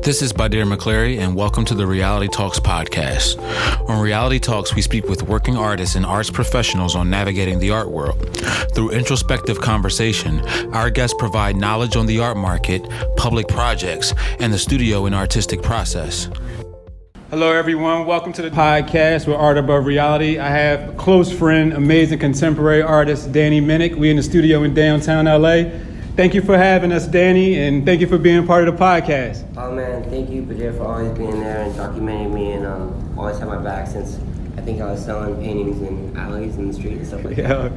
This is Badir McCleary, and welcome to the Reality Talks podcast. On Reality Talks, we speak with working artists and arts professionals on navigating the art world. Through introspective conversation, our guests provide knowledge on the art market, public projects, and the studio and artistic process. Hello, everyone. Welcome to the podcast with Art Above Reality. I have a close friend, amazing contemporary artist, Danny Minnick. We're in the studio in downtown LA. Thank you for having us, Danny, and thank you for being part of the podcast. Oh man, thank you, Badir, for always being there and documenting me and always had my back since I think I was selling paintings in alleys in the street and stuff like that.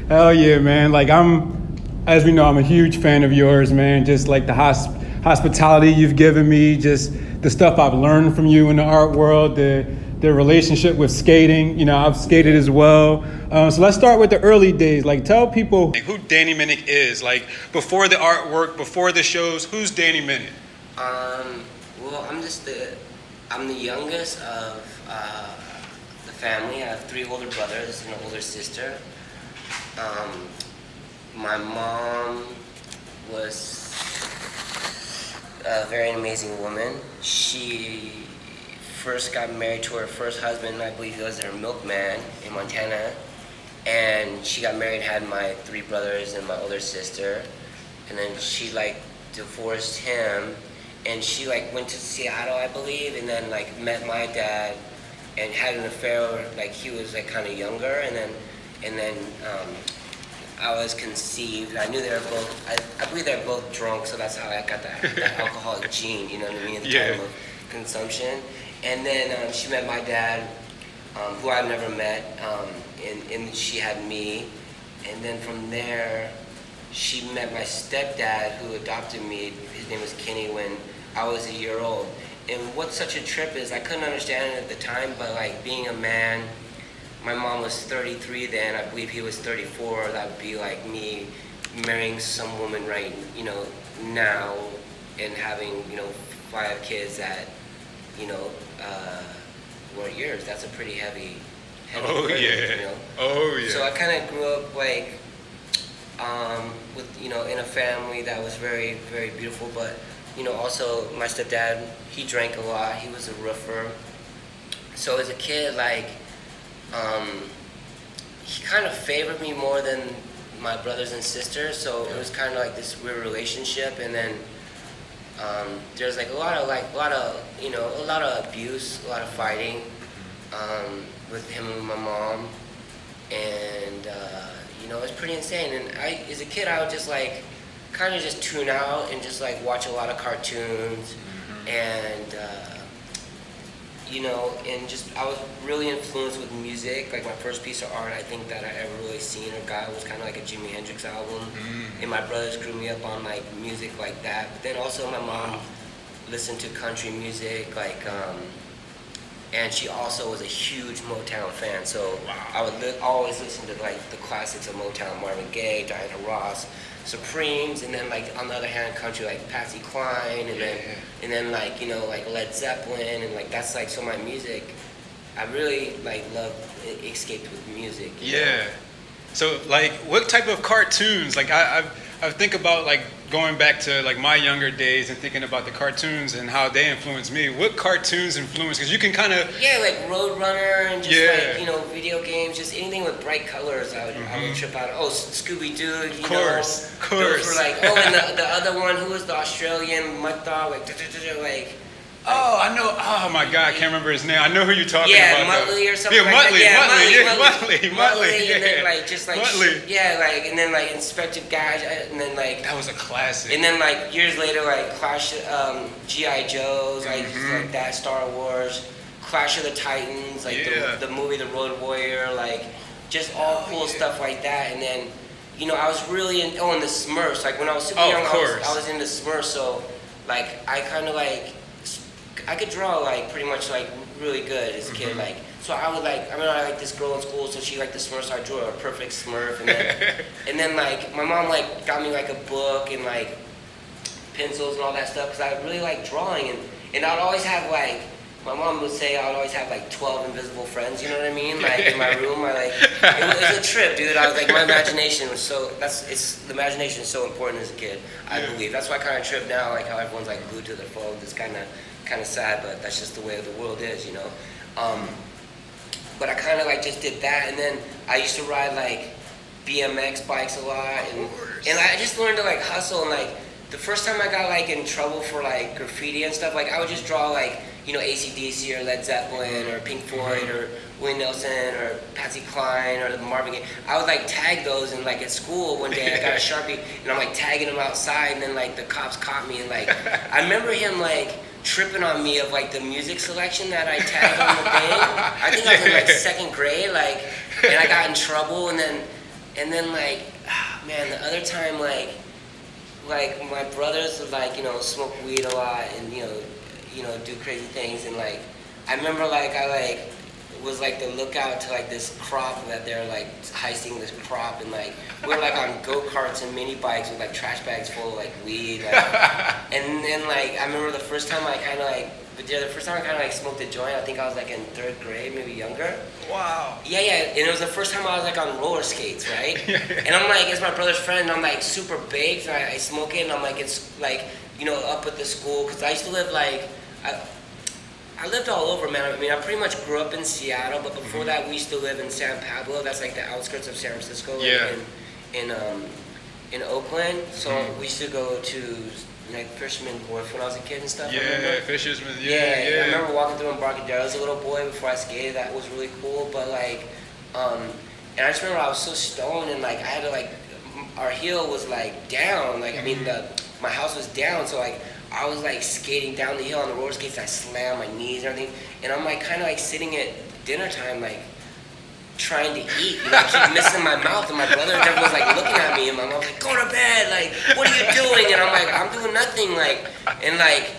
Hell yeah, man. Like as we know, I'm a huge fan of yours, man. Just like the hospitality you've given me, just the stuff I've learned from you in the art world, the relationship with skating. You know, I've skated as well. So let's start with the early days. Like, tell people who Danny Minnick is. Like, before the artwork, before the shows, who's Danny Minnick? Well, I'm the youngest of the family. I have 3 older brothers and an older sister. My mom was a very amazing woman. She first got married to her first husband. I believe he was her milkman in Montana. And she got married, had my 3 brothers and my older sister. And then she divorced him. And she went to Seattle, I believe, and then met my dad and had an affair. He was kind of younger, and then I was conceived. I knew they were both. I believe they were both drunk, so that's how I got that alcoholic gene. You know what I mean? At the time of consumption. And then she met my dad, who I've never met, and she had me. And then from there, she met my stepdad, who adopted me. His name was Kenny when I was a year old. And what's such a trip is I couldn't understand it at the time, but being a man, my mom was 33 then, I believe he was 34. That would be like me marrying some woman now and having 5 kids that weren't yours. That's a pretty heavy burden, Oh yeah. So I kind of grew up with in a family that was very, very beautiful, but also my stepdad, he drank a lot. He was a roofer. So as a kid, he kind of favored me more than my brothers and sisters. So it was kind of this weird relationship. And then there's a lot of abuse, a lot of fighting with him and my mom, and it was pretty insane. And as a kid, I would just kind of just tune out and just watch a lot of cartoons, and and just I was really influenced with music. My first piece of art I think that I ever really seen or got was kind of a Jimi Hendrix album, and my brothers grew me up on music like that. But then also my mom listened to country music, and she also was a huge Motown fan. So I would always listen to the classics of Motown: Marvin Gaye, Diana Ross, Supremes, and then on the other hand, country Patsy Cline, and then Led Zeppelin, and that's so my music. I really love escaped with music. Yeah. So what type of cartoons? I think about going back to my younger days and thinking about the cartoons and how they influenced me. What cartoons influenced? Because you can kind of Roadrunner and just video games, just anything with bright colors. I would trip out. Oh, Scooby Doo. Of course. Those were and the other one, who was the Australian mud dog, Oh, I know. Oh my God, I can't remember his name. I know who you're talking about. Muttley or something Muttley, that. Muttley. And then Muttley. and then Inspector Gadget, and then that was a classic. And then years later, Clash, G.I. Joes, just that, Star Wars, Clash of the Titans, the movie The Road Warrior, just all cool stuff like that. And then, I was really in the Smurfs. When I was super young, I was into Smurfs. So I kind of I could draw pretty much really good as a kid. So I would I remember I liked this girl in school, so she liked the Smurfs, so I drew her a perfect Smurf, and then and then my mom got me a book and pencils and all that stuff because I really like drawing, and I'd always have my mom would say I would always have like 12 invisible friends, you know what I mean? Like in my room, it was a trip, dude. I was like, my imagination was the imagination is so important as a kid, I believe. That's why I kind of trip now, like how everyone's like glued to their phones. It's kind of sad, but that's just the way the world is, you know? But I kind of like just did that, and then I used to ride like BMX bikes a lot, and I just learned to like hustle, and like the first time I got like in trouble for like graffiti and stuff, like I would just draw like, you know, AC/DC or Led Zeppelin or Pink Floyd or Willie Nelson or Patsy Cline or the Marvin Gaye. I would like tag those, and like at school one day I got a Sharpie and I'm like tagging them outside, and then like the cops caught me, and like I remember him like tripping on me of like the music selection that I tagged on the thing. I think I was in like second grade, like, and I got in trouble, and then like, man, the other time like my brothers would like, you know, smoke weed a lot and you know do crazy things, and like I remember like I like was like the lookout to like this crop that they're like heisting this crop, and like we were like on go-karts and mini bikes with like trash bags full of like weed, like, and then like I remember the first time I kind of like smoked a joint. I think I was like in third grade, maybe younger. Wow. Yeah, and it was the first time I was like on roller skates, right? And I'm like, it's my brother's friend, and I'm like super baked, and I smoke it, and I'm like, it's like, you know, up at the school, because I used to live like, I lived all over, man. I mean, I pretty much grew up in Seattle, but before that, we used to live in San Pablo. That's like the outskirts of San Francisco, in Oakland. So we used to go to like Fisherman's Wharf when I was a kid and stuff. Yeah, Fisherman's. Yeah. I remember walking through Embarcadero as a little boy before I skated. That was really cool. But like, and I just remember I was so stoned, and like I had to like, our hill was like down. Like I mean, my house was down, so like I was like skating down the hill on the roller skates. I slammed my knees and everything, and I'm like kind of like sitting at dinner time, like trying to eat. You know, I keep missing my mouth, and my brother and everyone's like looking at me, and my mom's like, "Go to bed! Like, what are you doing?" And I'm like, "I'm doing nothing." Like, and like,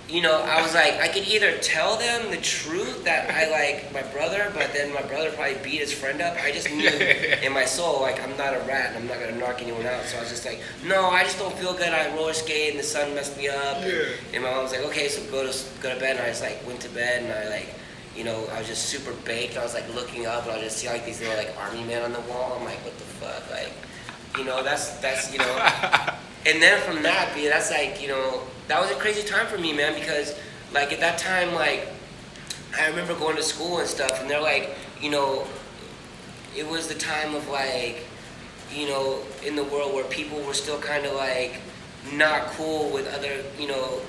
you know, I was like, I could either tell them the truth that I like my brother, but then my brother probably beat his friend up. I just knew in my soul, like, I'm not a rat, and I'm not gonna knock anyone out. So I was just like, no, I just don't feel good. I roller skate, and the sun messed me up. And my mom was like, okay, so go to bed. And I just like went to bed, and I like, you know, I was just super baked. I was like looking up, and I just see like these little like army men on the wall. I'm like, what the fuck, like, you know, that's you know. And then from that, that's like, you know, that was a crazy time for me, man, because like at that time, like I remember going to school and stuff, and they're like, you know, it was the time of like, you know, in the world where people were still kind of like not cool with other, you know,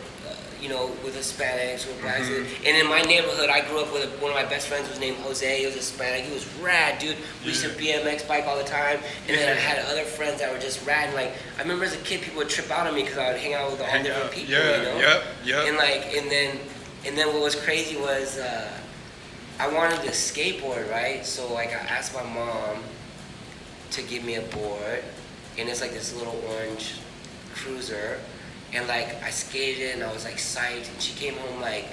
with Hispanics, with blacks. And in my neighborhood, I grew up with one of my best friends was named Jose. He was Hispanic. He was rad, dude. We used to BMX bike all the time. And then I had other friends that were just rad. And like, I remember as a kid, people would trip out on me because I would hang out with all different people, you know? And like, and then what was crazy was I wanted to skateboard, right? So like, I asked my mom to give me a board, and it's like this little orange cruiser. And like I skated and I was like psyched, and she came home like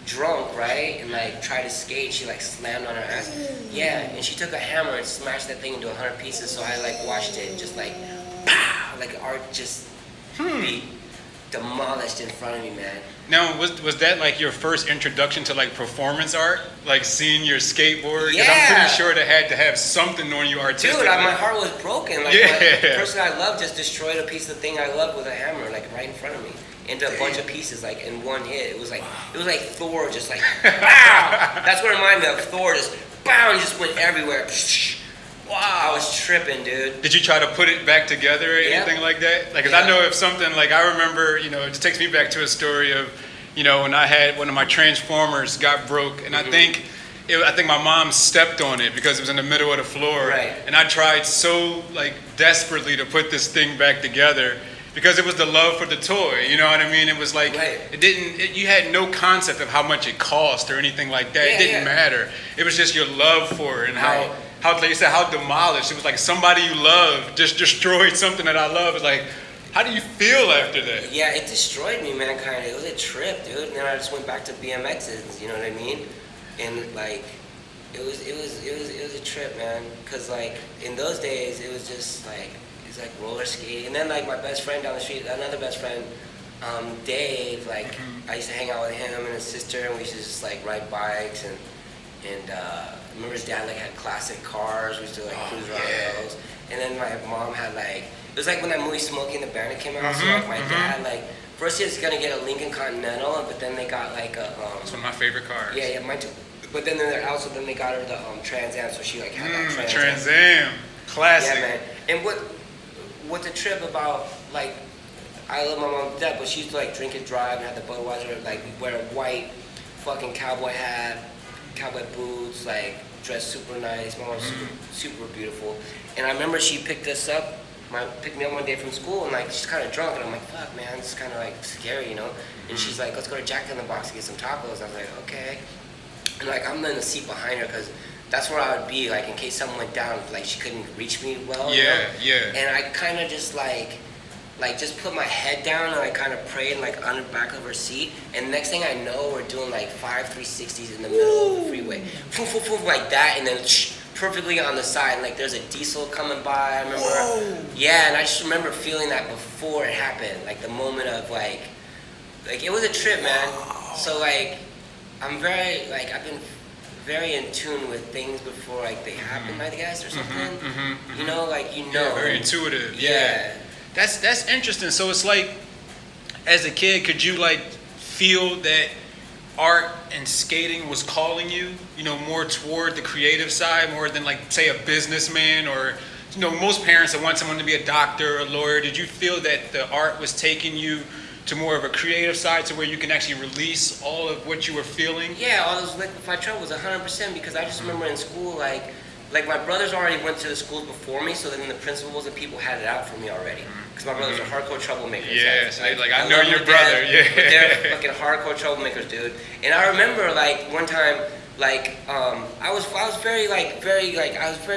drunk, right? And like tried to skate, she like slammed on her ass. Yeah, and she took a hammer and smashed that thing into 100 pieces. So I like watched it just like pow, like art just be demolished in front of me, man. Now, was that like your first introduction to like performance art? Like seeing your skateboard? Yeah. Because I'm pretty sure that had to have something on you artistically. Dude, my heart was broken. Like the person I loved just destroyed a piece of the thing I loved with a hammer, like right in front of me, into a bunch of pieces, like in one hit. It was like Thor, just like pow. That's what it reminded me of. Thor just pow and just went everywhere. Wow, I was tripping, dude. Did you try to put it back together or anything like that? Like, 'cause I know if something, like I remember, you know, it just takes me back to a story of, you know, when I had one of my Transformers got broke, and I think my mom stepped on it because it was in the middle of the floor. Right. And I tried so like desperately to put this thing back together because it was the love for the toy. You know what I mean? It was like, you had no concept of how much it cost or anything like that. It didn't matter. It was just your love for it and how like you said, how demolished. It was like somebody you love just destroyed something that I love. It's like, how do you feel after that? Yeah, it destroyed me, man, kind of. It was a trip, dude. And then I just went back to BMXs, you know what I mean? And like, it was a trip, man. Cause like in those days, it was just like, it's like roller skating. And then like my best friend down the street, another best friend, Dave, like, I used to hang out with him and his sister, and we used to just, like, ride bikes, and I remember his dad, like, had classic cars. We used to, like, cruise around those. And then my mom had, like, it was like when that movie Smokey and the Bandit came out, so, like, my dad, like, first he was gonna get a Lincoln Continental, but then they got, like, a, It's one of my favorite cars. Yeah, mine too. But then then they got her the Trans Am, so she, like, had that Trans Am. Classic. Yeah, man. And what's a trip about, like, I love my mom to death, but she used to, like, drink and drive and have the Budweiser, like, wear a white fucking cowboy hat, cowboy boots, like, dress super nice. My mom's super beautiful. And I remember she picked me up one day from school, and, like, she's kind of drunk, and I'm like, fuck, man, this is kind of, like, scary, you know? And she's like, let's go to Jack in the Box to get some tacos. I was like, okay. And, like, I'm in the seat behind her, because that's where I would be, like, in case something went down, like, she couldn't reach me well, you know? And I kind of just, like, just put my head down, and I kind of prayed, like, on the back of her seat, and next thing I know, we're doing, like, 5 360s in the middle of the freeway. Poof, poof, poof, like that, and then perfectly on the side, and, like, there's a diesel coming by, I remember. Whoa. Yeah, and I just remember feeling that before it happened, like, the moment of, like, it was a trip, man. So, like, I've been very in tune with things before, like, they happen, I guess, or something. You know, like, you know. Yeah, very intuitive. Yeah. That's interesting. So it's like, as a kid, could you, like, feel that art and skating was calling you, you know, more toward the creative side, more than, like, say, a businessman, or, you know, most parents that want someone to be a doctor or a lawyer? Did you feel that the art was taking you to more of a creative side, to where you can actually release all of what you were feeling? Yeah, all those liquefied troubles, 100%, because I just remember in school, like my brothers already went to the schools before me, so then the principals and people had it out for me already. Because my brothers are hardcore troublemakers. Yeah, so I know your brother. Yeah, they're fucking hardcore troublemakers, dude. And I remember, like, one time, like, I was very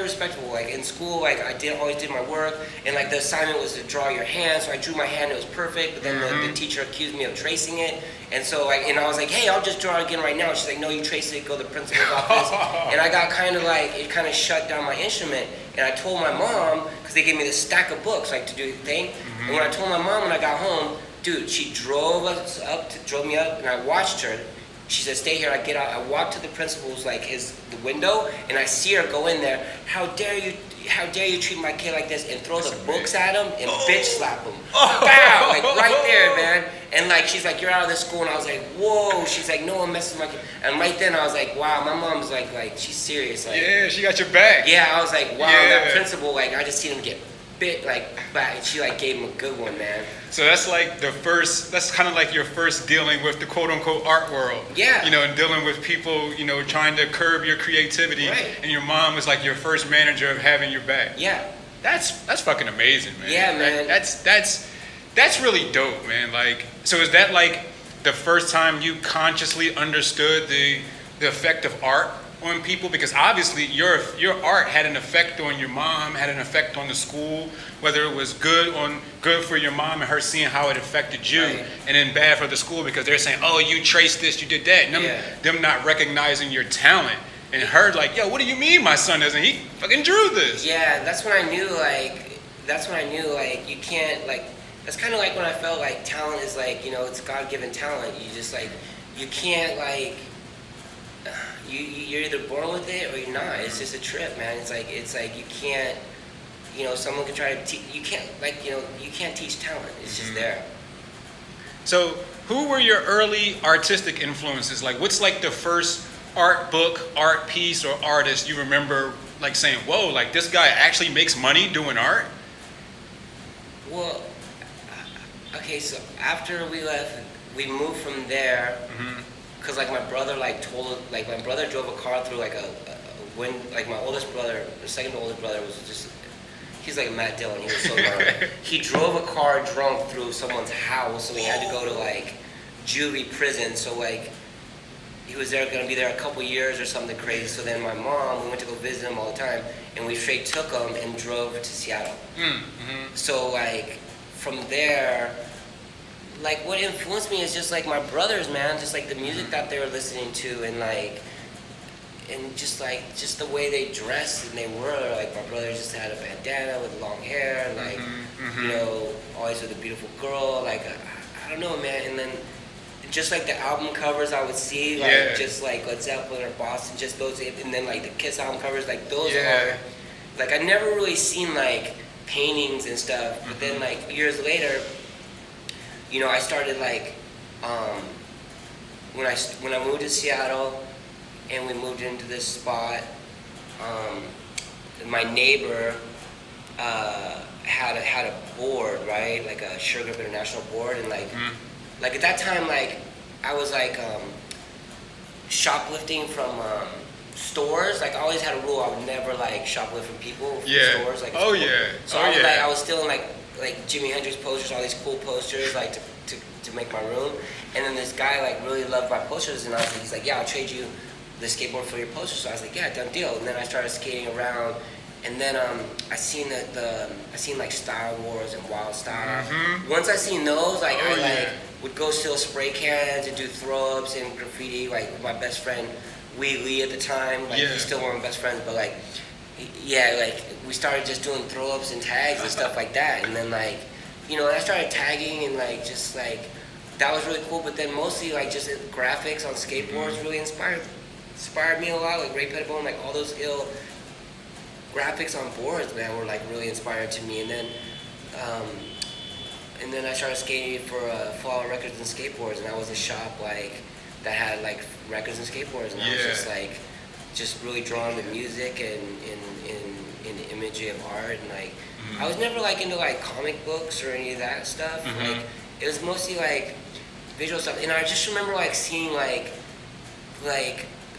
respectful. Like, in school, like, I always did my work, and, like, the assignment was to draw your hand, so I drew my hand, it was perfect, but then the teacher accused me of tracing it, and so, like, and I was like, hey, I'll just draw it again right now. She's like, no, you traced it, go to the principal's office. And I got kind of, like, it kind of shut down my instrument, and I told my mom, because they gave me this stack of books, like, to do the thing, and when I told my mom when I got home, dude, she drove me up, and I watched her. She said, stay here. I get out. I walk to the principal's, like, the window, and I see her go in there. How dare you treat my kid like this, and throw the books at him and bitch slap him. Bow, like, right there, man. And, like, she's like, you're out of this school. And I was like, whoa. She's like, no one messes with my kid. And right then I was like, wow, my mom's like she's serious. Like, yeah, she got your back. Yeah, I was like, wow, that principal, like, I just seen him get bit, like, back, and she, like, gave him a good one, man. So that's like that's kind of like your first dealing with the quote-unquote art world. Yeah. You know, and dealing with people, you know, trying to curb your creativity. Right. And your mom was like your first manager of having your back. Yeah. That's fucking amazing, man. Yeah, man. That's really dope, man. Like, so is that, like, the first time you consciously understood the effect of art on people? Because obviously your art had an effect on your mom, had an effect on the school, whether it was good for your mom and her seeing how it affected you, right, and then bad for the school because they're saying, oh, you traced this, you did that, and them not recognizing your talent, and her like, yo, what do you mean my son doesn't, he fucking drew this? Yeah, that's when I knew, like, you can't, like, that's kind of like when I felt like talent is, like, you know, it's God-given talent. You just, like, you can't, like, you're either born with it or you're not. It's just a trip, man. It's like you can't, you know, someone can try to teach, you can't, like, you know, you can't teach talent. It's just there. So who were your early artistic influences? Like, what's, like, the first art book, art piece, or artist you remember, like, saying, whoa, like, this guy actually makes money doing art? Well, okay, so after we left, we moved from there, because, like, my brother, like, my brother drove a car through, like, like, my oldest brother, the second oldest brother was just, he's like a Matt Dillon, he was so young. He drove a car drunk through someone's house, so he had to go to, like, juvie prison, so, like, he was gonna be there a couple years or something crazy. So then my mom, we went to go visit him all the time, and we straight took him and drove to Seattle. So, like, from there, like, what influenced me is just, like, my brothers, man, just, like, the music that they were listening to, and, like, and just, like, just the way they dressed and they were, like, my brother just had a bandana with long hair, and, like, you know, always with a beautiful girl, like, I I don't know, man. And then just like the album covers I would see, like just like Led Zeppelin or Boston, just those, and then like the Kiss album covers, like those are, like I never really seen like paintings and stuff. But then like years later, you know, I started like, when I moved to Seattle and we moved into this spot, my neighbor had a board, right, like a Sugar Grip International board, and like at that time, like I was like shoplifting from stores. Like I always had a rule, I would never like shoplift from people from stores. Like So I was stealing like Jimi Hendrix posters, all these cool posters, like to make my room. And then this guy like really loved my posters, and he's like, yeah, I'll trade you the skateboard for your poster. So I was like, yeah, done deal. And then I started skating around, and then I seen like Star Wars and Wild Style. Once I seen those, like would go steal spray cans and do throw ups and graffiti. Like with my best friend Wee Lee at the time, like he's still one of my best friends, but like like we started just doing throw ups and tags and stuff like that. And then like, you know, I started tagging and like just like that was really cool. But then mostly like just graphics on skateboards really inspired me a lot. Like Ray Pettitbon, like all those ill graphics on boards, man, were like really inspired to me. And then I started skating for Fall Records and Skateboards, and I was a shop like that had like records and skateboards, and I was just like really drawn to music and in the imagery of art, and like I was never like into like comic books or any of that stuff. Like it was mostly like visual stuff. And I just remember like seeing like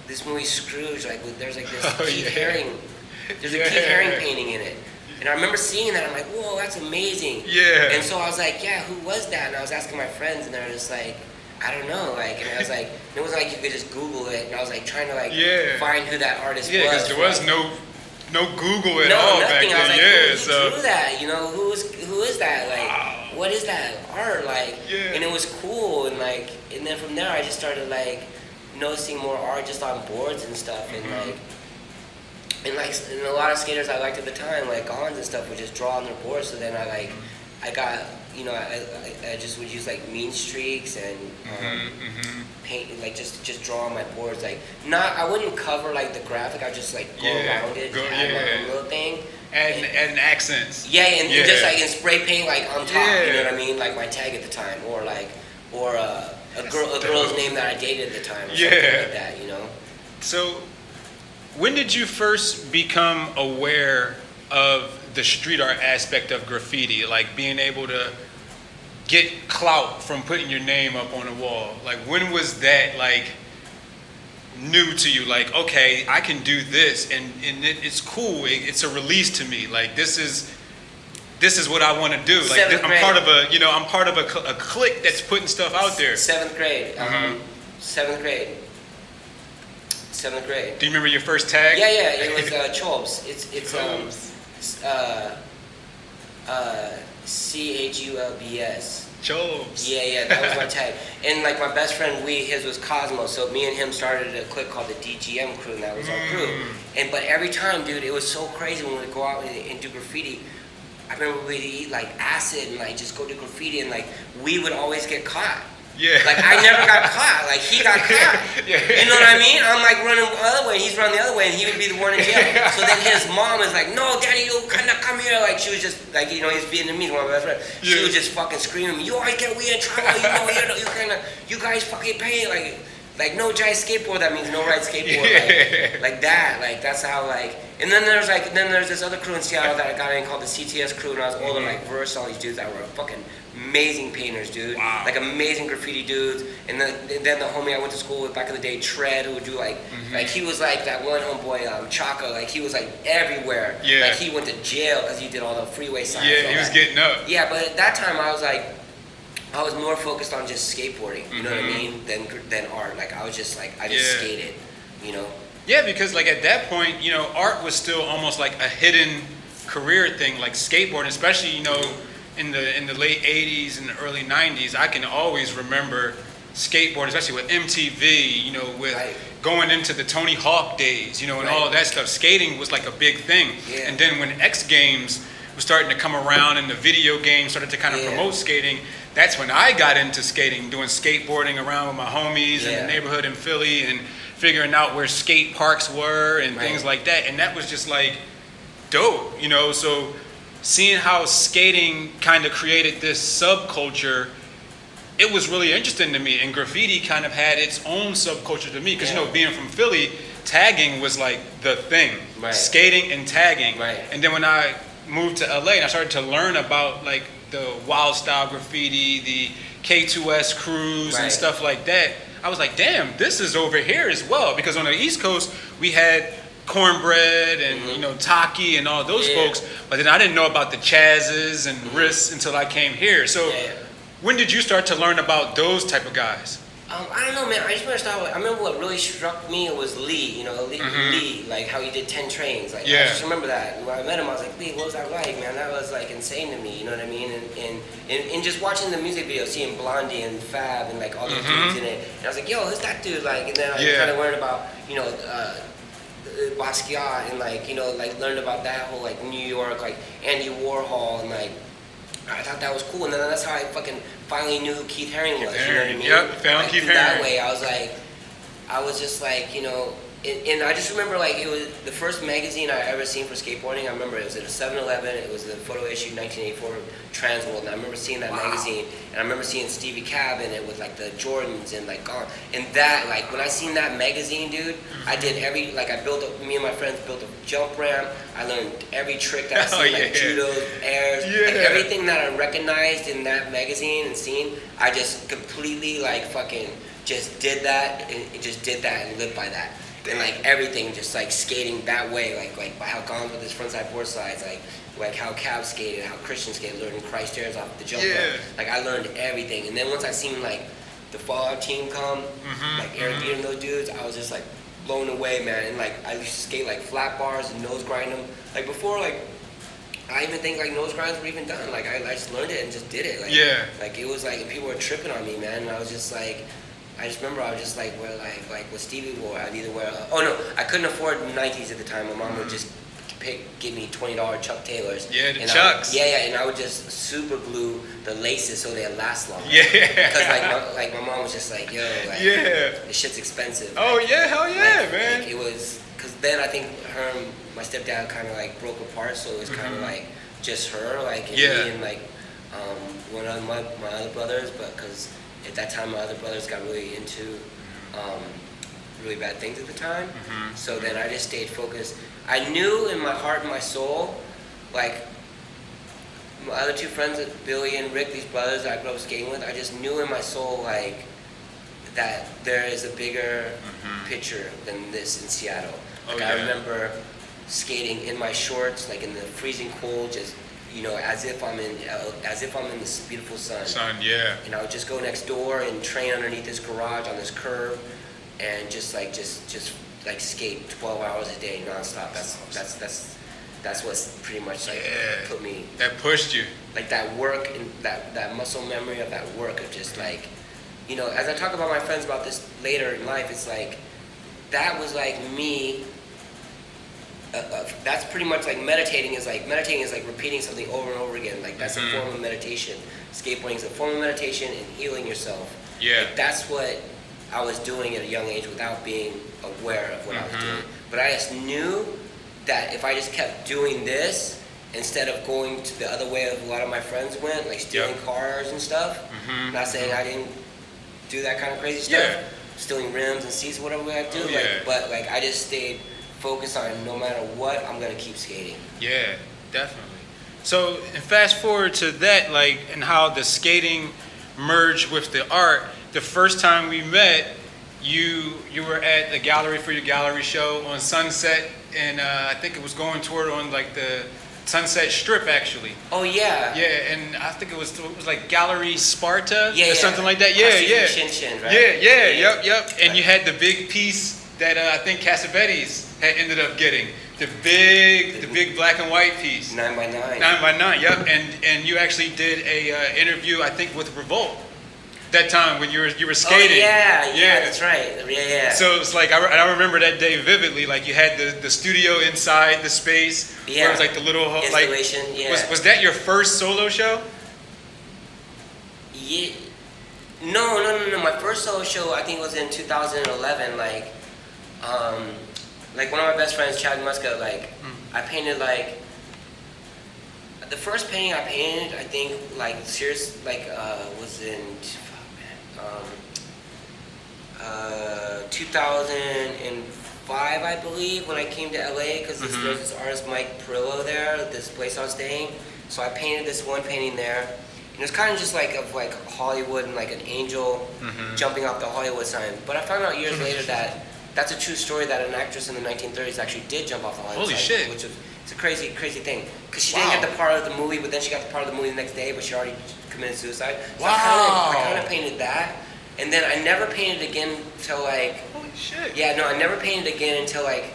this movie Scrooge, like there's like this Keith Haring, there's a Keith Haring painting in it. And I remember seeing that, I'm like, whoa, that's amazing. And so I was like, yeah, who was that? And I was asking my friends, and they were just like, I don't know. Like, and I was like, it wasn't like you could just Google it. And I was like trying to like find who that artist was. Yeah, because there was no Google at all back then. I was like, who drew that? You know, who is that? Like, what is that art? Like, and it was cool. And like, and then from there, I just started like noticing more art just on boards and stuff. And like, and a lot of skaters I liked at the time, like Gons and stuff, would just draw on their boards. So then I got, you know, I just would use like mean streaks and paint, like just draw on my boards. Like I wouldn't cover like the graphic. I just like go around it, add my own little thing. And accents. And just like in spray paint like on top. You know what I mean? Like my tag at the time, or a girl's name that I dated at the time, or something like that. You know. So, when did you first become aware of the street art aspect of graffiti, like being able to get clout from putting your name up on a wall? Like, when was that like new to you? Like, okay, I can do this, and it's cool. It's a release to me. Like, this is what I want to do. Like, I'm part of a clique that's putting stuff out there. Seventh grade. Seventh grade. Do you remember your first tag? Yeah, it was Chobs. It's Chulbs. Chobs. Yeah, that was my tag. And like my best friend, his was Cosmo, so me and him started a clique called the DGM crew, and that was our crew. But every time, dude, it was so crazy when we'd go out and do graffiti. I remember we'd eat like acid and like just go do graffiti, and like we would always get caught. Like I never got caught. Like he got caught. You know what I mean? I'm like running the other way, and he's running the other way, and he would be the one in jail. So then his mom is like, "No, Daddy, you cannot come here." Like she was just like, you know, he's Vietnamese, one of my best friends. She was just fucking screaming, "You always get we in trouble. You guys fucking pay like no giant skateboard. That means no ride skateboard. Like that. Like that's how like." And then there's this other crew in Seattle that I got in called the CTS crew, and I was older, like versed all these dudes that were fucking amazing painters, dude. Wow. Like amazing graffiti dudes. And then the homie I went to school with back in the day, Tread, who would do like he was like that one homeboy, Chaka. Like he was like everywhere. Like he went to jail because he did all the freeway signs. He was getting up. Yeah, but at that time I was more focused on just skateboarding. You know what I mean? Than art. Like I was just like I just skated. You know. Yeah, because like at that point, you know, art was still almost like a hidden career thing, like skateboarding, especially, you know, in the late 80s and the early 90s. I can always remember skateboarding, especially with MTV, you know, with going into the Tony Hawk days, you know, and all of that stuff. Skating was like a big thing. And then when X Games was starting to come around and the video games started to kind of promote skating, that's when I got into skating, doing skateboarding around with my homies in the neighborhood in Philly and figuring out where skate parks were and things like that. And that was just like dope, you know? So seeing how skating kind of created this subculture, it was really interesting to me. And graffiti kind of had its own subculture to me because, you know, being from Philly, tagging was like the thing. Skating and tagging. And then when I moved to LA and I started to learn about like the wild style graffiti, the K2S crews and stuff like that, I was like, damn, this is over here as well. Because on the East Coast, we had Cornbread and you know Taki and all those folks, but then I didn't know about the Chazes and Riss until I came here. So when did you start to learn about those type of guys? I don't know, man. I just want to start with, I remember what really struck me was Lee, you know, Lee, like how he did 10 trains. Like, I just remember that. And when I met him, I was like, Lee, what was that like, man? That was like insane to me, you know what I mean? And just watching the music video, seeing Blondie and Fab and like all the dudes in it. And I was like, yo, who's that dude? Like, and then I kind of learned about, you know, Basquiat and like, you know, like learned about that whole like New York, like Andy Warhol and like, I thought that was cool, and then that's how I fucking finally knew who Keith Haring was. You know what I mean? Yep, found like, Keith Haring. That way, I was just like, you know, and I just remember like it was the first magazine I ever seen for skateboarding. I remember it was at a 7-Eleven. It was the photo issue 1984 Transworld, and I remember seeing that magazine, and I remember seeing Stevie Cab in it with like the Jordans and like and that like when I seen that magazine, dude, I did me and my friends built a jump ramp. I learned every trick that I seen, like judo, airs, like everything that I recognized in that magazine and seen. I just completely like fucking just did that and lived by that. And like everything, just like skating that way, like how Gone with his frontside board slides, like how Cab skated, how Christian skated, learning Christ stairs off the jump ramp. Like I learned everything, and then once I seen like the Fallout team come, like Eric Beard and those dudes, I was just like blown away, man. And like I used to skate like flat bars and nose grind them. Like before, like I even think like nose grinds were even done. Like I just learned it and just did it. Like, like it was like people were tripping on me, man. And I was just like. I just remember I was just like, wear like what Stevie wore. I'd either wear, I couldn't afford Nikes at the time. My mom would just give me $20 Chuck Taylors. Yeah, the and Chucks. And I would just super glue the laces so they'd last longer. Because like my mom was just like, yo, like, this shit's expensive. Oh like, yeah, hell yeah, like, man. Like it was, because then I think her and my stepdad kind of like broke apart, so it was kind of like just her, like, and me and like one of my other brothers, but because at that time, my other brothers got really into really bad things at the time. So then I just stayed focused. I knew in my heart and my soul, like my other two friends, Billy and Rick, these brothers that I grew up skating with, I just knew in my soul, like, that there is a bigger picture than this in Seattle. Like I remember skating in my shorts, like in the freezing cold, just you know, as if I'm in this beautiful sun. And I would just go next door and train underneath this garage on this curb, and just skate 12 hours a day nonstop. That's what's pretty much like put me. That pushed you. Like that work and that muscle memory of that work of just like, you know, as I talk about my friends about this later in life, it's like that was like me. That's pretty much like meditating is like repeating something over and over again. Like that's a form of meditation. Skateboarding is a form of meditation and healing yourself. Like, that's what I was doing at a young age without being aware of what I was doing. But I just knew that if I just kept doing this instead of going to the other way of a lot of my friends went, like stealing cars and stuff. Not saying I didn't do that kind of crazy stuff. Stealing rims and seats, whatever way I do. But like I just stayed focus on no matter what, I'm gonna keep skating. Yeah, definitely. So, and fast forward to that, like, and how the skating merged with the art. The first time we met, you were at the gallery for your gallery show on Sunset, and I think it was going toward on like the Sunset Strip actually. Oh yeah. Yeah, and I think it was like Gallery Sparta or something like that. Shin, right? Yep. And you had the big piece that I think Cassavetes had ended up getting. The big black and white piece. 9x9. 9x9, yep. And you actually did a interview, I think, with Revolt. that time when you were skating. Oh, yeah, that's right. Yeah. So it's like I remember that day vividly. Like you had the studio inside the space. Yeah. Where it was like the little installation. Yeah. Was that your first solo show? Yeah. No. My first solo show I think was in 2011. Like one of my best friends, Chad Muska. Like I painted like. The first painting I painted, I think, like serious, like was in 2005, I believe, when I came to LA, because there's this artist Mike Perillo there, this place I was staying. So I painted this one painting there, and it was kind of just like of like Hollywood and like an angel jumping off the Hollywood sign. But I found out years later that that's a true story, that an actress in the 1930s actually did jump off the Hollywood sign. Holy shit! Which is, it's a crazy thing. Because she didn't get the part of the movie, but then she got the part of the movie the next day, but she already committed suicide. So I kind of painted that. And then I never painted again until like... Holy shit. Yeah, no, I never painted again until like...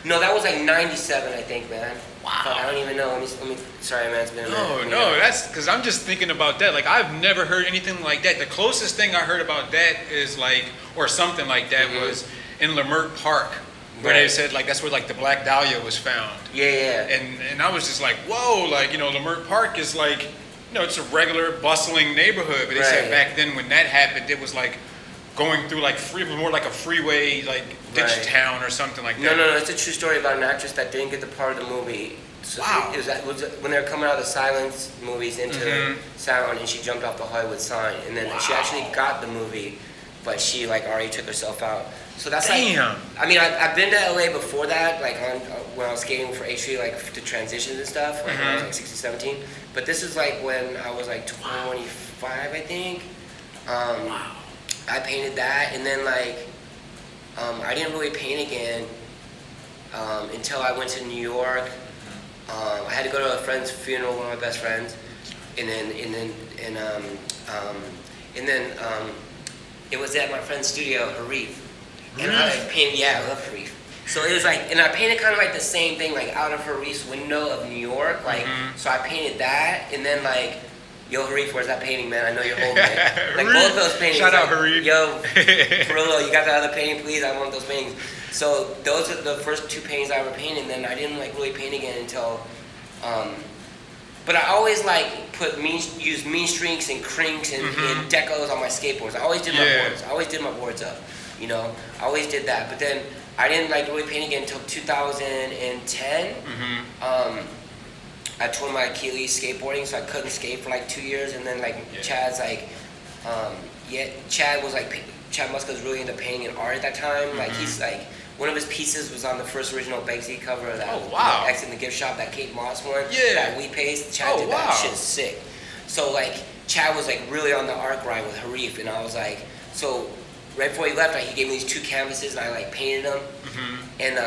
no, that was like 97, I think, man. Wow. Fuck, I don't even know. Let me sorry, man, it's been a minute. No, that's... Because I'm just thinking about that. Like, I've never heard anything like that. The closest thing I heard about that is like... Or something like that was in Leimert Park. Where they said like that's where like the Black Dahlia was found. Yeah. And I was just like, whoa, like, you know, Leimert Park is like, you know, it's a regular bustling neighborhood. But they said back then when that happened, it was like going through like more like a freeway, like ditch town or something like that. No, it's a true story about an actress that didn't get the part of the movie. So wow. It was when they were coming out of the silence movies into sound, and she jumped off the Hollywood sign, and then she actually got the movie, but she like already took herself out. So that's like, I mean, I've been to LA before that, like when I was skating for H3, like to transitions and stuff, like when I was like 16, 17. But this is like when I was like 25, I think. I painted that, and then like, I didn't really paint again until I went to New York. I had to go to a friend's funeral, one of my best friends, and then it was at my friend's studio, Harif. And I painted, I love Harif. So it was like, and I painted kind of like the same thing, like out of Harif's window of New York, like, so I painted that, and then like, yo, Harif, where's that painting, man? I know you're holding it. Like both those paintings. Shout out, like, Harif. Yo, Perillo, you got that other painting, please? I want those paintings. So those are the first two paintings I ever painted, and then I didn't like really paint again until, but I always like use mean streaks and crinks and decos on my skateboards. I always did my boards. I always did my boards up. You know, I always did that. But then I didn't like really paint again until 2010. I tore my Achilles skateboarding, so I couldn't skate for like 2 years. And then like Chad's like, Chad Muska was really into painting and art at that time. Like he's like, one of his pieces was on the first original Basquiat cover of that X in the Gift Shop, that Kate Moss one. That we pasted. Chad did that. Shit's sick. So like Chad was like really on the art grind with Harif, and I was like, so right before he left, he gave me these 2 canvases, and I like painted them. And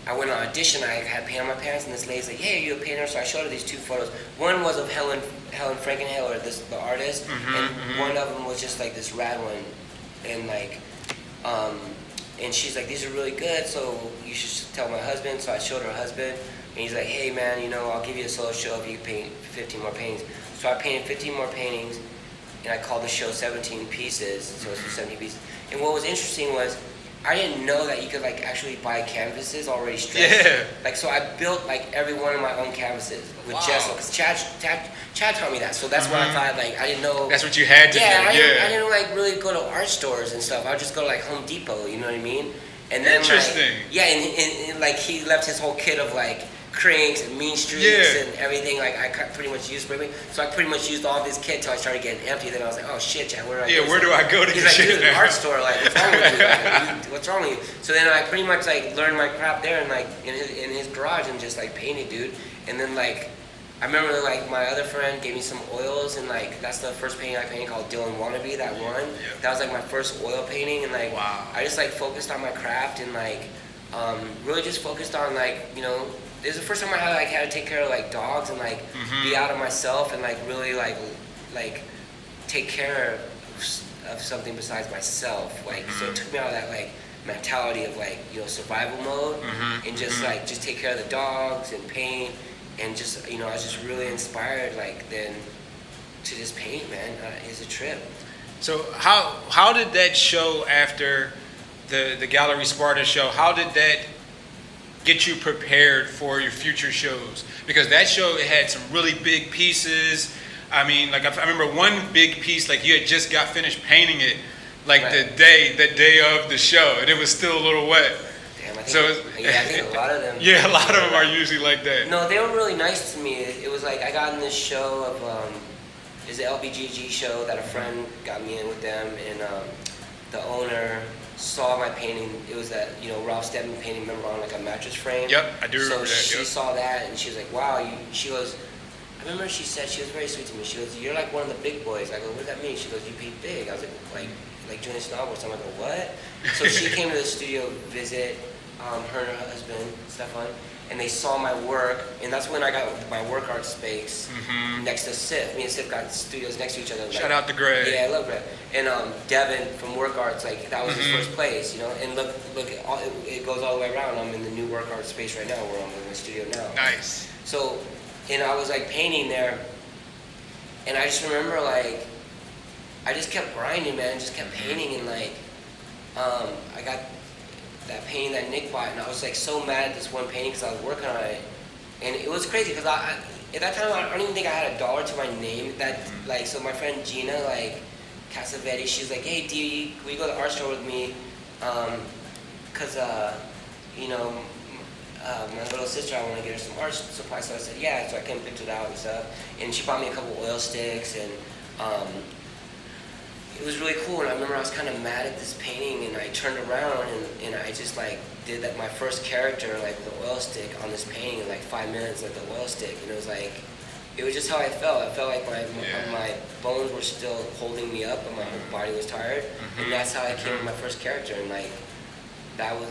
I went on audition. I had paint on my pants, and this lady's like, "Hey, are you a painter?" So I showed her these 2 photos. One was of Helen Frankenhale, the artist, and one of them was just like this rad one, and like, and she's like, "These are really good, so you should tell my husband." So I showed her husband, and he's like, "Hey, man, you know, I'll give you a solo show if you paint 15 more paintings." So I painted 15 more paintings, and I called the show 17 Pieces. So it's 17 pieces. And what was interesting was, I didn't know that you could like actually buy canvases already stretched. Like, so I built like every one of my own canvases with gesso, because Chad taught me that. So that's what I thought, like, I didn't know. That's what you had to do. I didn't like really go to art stores and stuff. I would just go to like Home Depot, you know what I mean? And then interesting. Like, and like he left his whole kit of like cranks and mean streaks and everything. Like I pretty much used spray paint. So I pretty much used all of his kit till I started getting empty. Then I was like, oh shit, Chad, where do I go? Where do I go to get shit? He's like, dude, art store, like, what's wrong with you? Like, what's wrong with you? So then I pretty much like learned my crap there and like in his garage and just like painted, dude. And then like I remember like my other friend gave me some oils, and like that's the first painting I painted called Dylan Wannabe, that one. That was like my first oil painting, and like I just like focused on my craft and like really just focused on like, you know, it was the first time I had to take care of like dogs and like be out of myself and like really like take care of something besides myself. Like so it took me out of that like mentality of like, you know, survival mode, and just like just take care of the dogs and paint, and just, you know, I was just really inspired like then to just paint, man. It's a trip. So how did that show after the Gallery Spartas show? How did that get you prepared for your future shows? Because that show, it had some really big pieces. I mean, like I remember one big piece, like you had just got finished painting it, like the day of the show, and it was still a little wet. Damn, I think a lot of them. Yeah, a lot of them are usually like that. No, they were really nice to me. It was like I got in this show of it's an LBGG show that a friend got me in with them, and the owner saw my painting. It was that, you know, Ralph Steadman painting, remember, on like a mattress frame. Yep, I do remember that. So she saw that, and she was like, "Wow," she goes. I remember she said, she was very sweet to me. She goes, "You're like one of the big boys." I go, "What does that mean?" She goes, "You paint big." I was like Johnny Snowboards. I'm like, "What?" So she came to the studio visit, her and her husband Stefan, and they saw my work, and that's when I got my work art space next to Sif. Me and Sif got studios next to each other. Shout out to Greg. Yeah, I love Greg. And Devin from Work Arts, like that was his first place, you know. And look, it goes all the way around. I'm in the new work art space right now, where I'm in the studio now. Nice. So, and I was like painting there, and I just remember like, I just kept grinding, man. Just kept painting, and like, I got that painting that Nick bought, and I was like so mad at this one painting because I was working on it, and it was crazy because I at that time I don't even think I had $1 to my name. That like, so my friend Gina, like Casavetti, she was like, "Hey D, will you go to the art store with me? Cause you know, my little sister, I want to get her some art supplies." So I said, "Yeah." So I came picked it out and stuff, and she bought me a couple oil sticks, and it was really cool. And I remember I was kind of mad at this painting, and I turned around and I just like did that, my first character, like with the oil stick on this painting in like 5 minutes, like the oil stick, and it was like, it was just how I felt. I felt like my bones were still holding me up, and my whole body was tired, and that's how I came with my first character. And like that was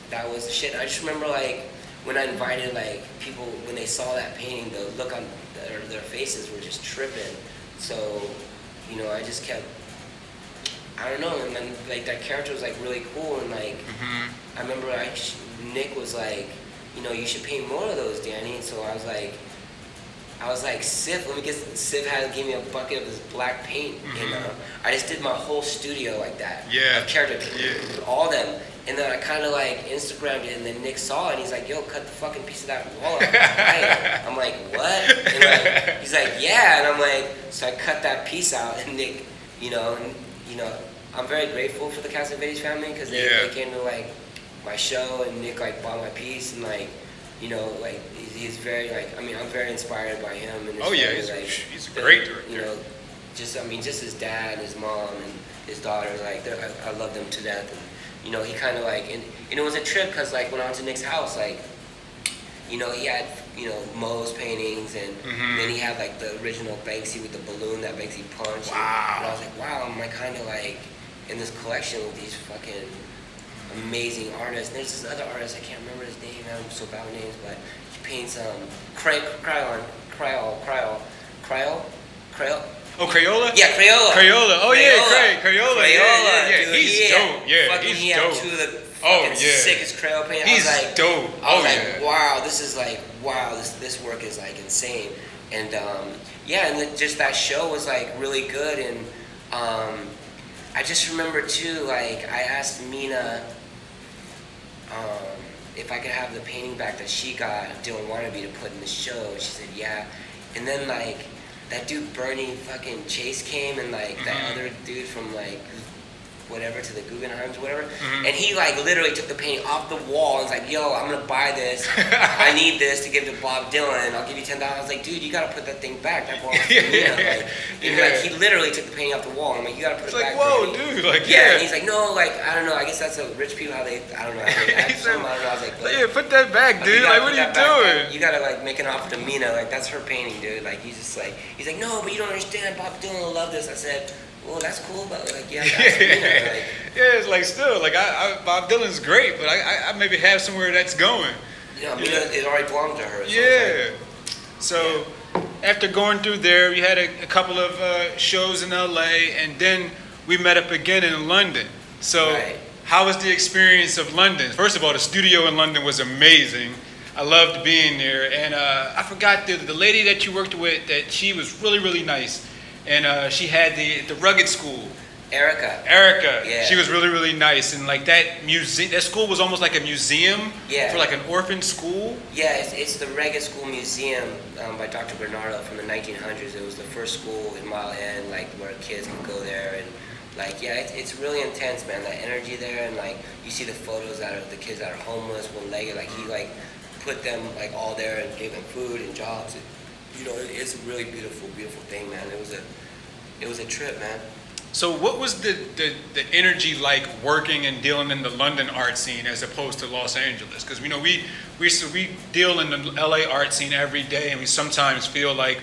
the shit. I just remember like when I invited like people, when they saw that painting, the look on their faces were just tripping. So, you know, I just kept, I don't know, and then like that character was like really cool, and like I remember Nick was like, you know, "You should paint more of those, Danny." And so I was like, "Sif, let me get." Sif gave me a bucket of this black paint, and I just did my whole studio like that. Yeah. Of characters, all them. And then I kind of like Instagrammed it, and then Nick saw it, and he's like, "Yo, cut the fucking piece of that wall out." I'm like, "What?" And like, he's like, "Yeah," and I'm like, so I cut that piece out, and Nick, you know, I'm very grateful for the Casavetes family, because they came to like my show, and Nick like bought my piece, and like, you know, like he's very like, I mean, I'm very inspired by him. And his family, he's a great director. You know, just his dad, his mom, and his daughter, like I love them to death. And, you know, he kind of like, and it was a trip, because like when I went to Nick's house, like, you know, he had, you know, Moe's paintings, and then he had like the original Banksy with the balloon that Banksy punched. Wow. And I was like, wow, I'm like kind of like in this collection with these fucking amazing artists. And there's this other artist, I can't remember his name, I'm so bad with names, but he paints Crayola. Oh, Crayola? Yeah, Crayola. Crayola. Oh, yeah, Crayola. Yeah. Dude, He's dope. Yeah, he's dope. Two of the sickest Crayola paintings. He's like, dope. I was like, wow, this work is like insane. And and just that show was like really good. And I just remember too, like I asked Mina if I could have the painting back that she got of Dylan Wannabe to put in the show. She said, yeah. And then like that dude Bernie fucking Chase came, and like that other dude from like whatever to the Guggenheims, whatever, and he like literally took the painting off the wall and was like, "Yo, I'm gonna buy this. I need this to give to Bob Dylan. I'll give you $10." I was like, "Dude, you gotta put that thing back. That belongs to me." Like he literally took the painting off the wall. I'm like, "You gotta put it back." It's like, whoa, dude, like And he's like, "No, like I don't know. I guess that's the rich people how they. I don't know. How they act something. I don't know." I was like, "Yeah, put that back, dude. Like, what are you doing?" You gotta like make an offer to Mina. Like that's her painting, dude. Like he's like, "No, but you don't understand. Bob Dylan will love this." I said, "Well, that's cool, but like, yeah, that's Mina." Like, yeah, it's like still like Bob Dylan's great, but I maybe have somewhere that's going. Yeah, Mina, it already belonged to her. So yeah. So after going through there, you had a couple of shows in LA, and then we met up again in London. So how was the experience of London? First of all, the studio in London was amazing. I loved being there. And I forgot the lady that you worked with, that she was really, really nice. And she had the rugged school. Erica. Yeah. She was really, really nice. And like that school was almost like a museum for like an orphan school. Yeah, it's the Rugged School Museum by Dr. Bernardo from the 1900s. It was the first school in Mile End, like where kids could go there. And like, yeah, it's really intense, man. That energy there. And like, you see the photos out of the kids that are homeless, one-legged. Like, he like put them like all there and gave them food and jobs. And, you know, it's a really beautiful, beautiful thing, man. It was a trip, man. So what was the energy like working and dealing in the London art scene as opposed to Los Angeles? Because, you know, we deal in the LA art scene every day, and we sometimes feel like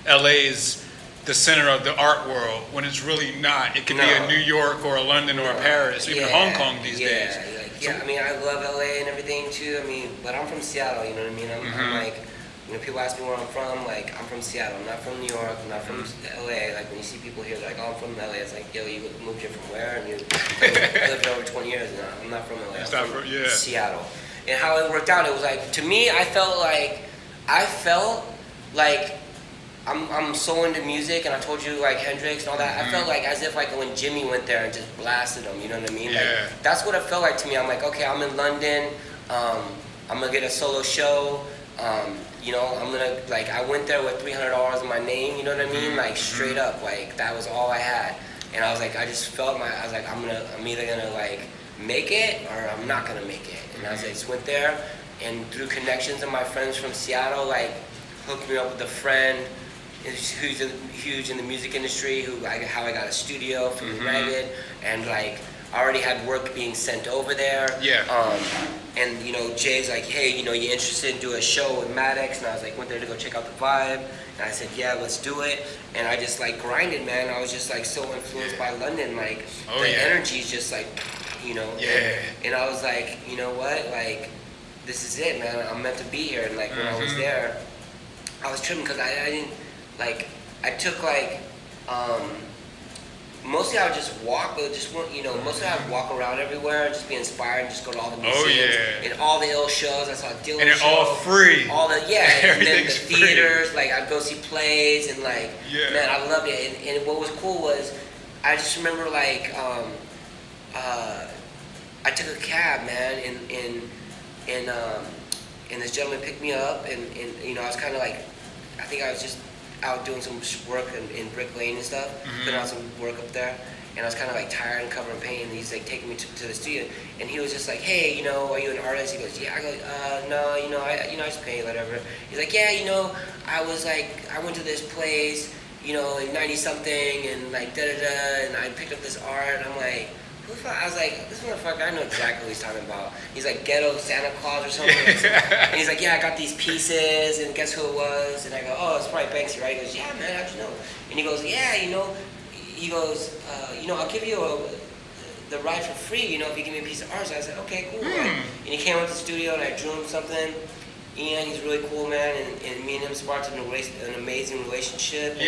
LA is the center of the art world when it's really not. It could be a New York or a London or a Paris, or even Hong Kong these days. Yeah, I mean, I love LA and everything too. I mean, but I'm from Seattle, you know what I mean? I'm like, you know, people ask me where I'm from, like, I'm from Seattle. I'm not from New York, I'm not from LA. Like, when you see people here, they're like, oh, I'm from LA. It's like, yo, you moved here from where? And you lived here over 20 years. No, I'm not from LA. I'm from Seattle. And how it worked out, it was like, to me, I felt like I'm so into music, and I told you, like, Hendrix and all that. I felt like as if, like, when Jimmy went there and just blasted him, you know what I mean? Yeah. Like, that's what it felt like to me. I'm like, okay, I'm in London. I'm going to get a solo show. You know, I'm gonna, like, I went there with $300 in my name, you know what I mean? Like, straight up, like, that was all I had. And I was like, I just felt I was like, I'm either gonna, like, make it or I'm not gonna make it. And I just went there, and through connections of my friends from Seattle, like, hooked me up with a friend who's huge in the music industry, how I got a studio from Ragged, and, like, I already had work being sent over there. And, you know, Jay's like, hey, you know, you interested in doing a show with Maddox? And I was like, went there to go check out the vibe. And I said, yeah, let's do it. And I just, like, grinded, man. I was just, like, so influenced by London. Like, energy's just, like, you know. And I was like, you know what? Like, this is it, man. I'm meant to be here. And, like, when I was there, I was tripping because I didn't, like, I took, like, mostly I would just walk, but mostly I would walk around everywhere, just be inspired, and just go to all the museums and all the ill shows. I saw Dylan and it's show, all free. All the and then the theaters, free. Like I'd go see plays and like man, I loved it. And what was cool was I just remember like I took a cab, man, and this gentleman picked me up, and you know I was kind of like I think I was just out doing some work in Brick Lane and stuff, putting out some work up there, and I was kind of like tired and covering paint, and he's like taking me to the studio, and he was just like, hey, you know, are you an artist? He goes, yeah. I go, no, you know, I just paint, whatever. He's like, yeah, you know, I went to this place, you know, in 90-something, and like da-da-da, and I picked up this art, and I'm like, I was like, this motherfucker, I know exactly what he's talking about. He's like Ghetto Santa Claus or something. And he's like, yeah, I got these pieces, and guess who it was? And I go, oh, it's probably Banksy, right? He goes, yeah, man, how'd you know? And he goes, yeah, you know, I'll give you the ride for free, you know, if you give me a piece of art. So I said, okay, cool. And he came up to the studio, and I drew him something. Ian, he's really cool, man, and me and him sparked an amazing relationship.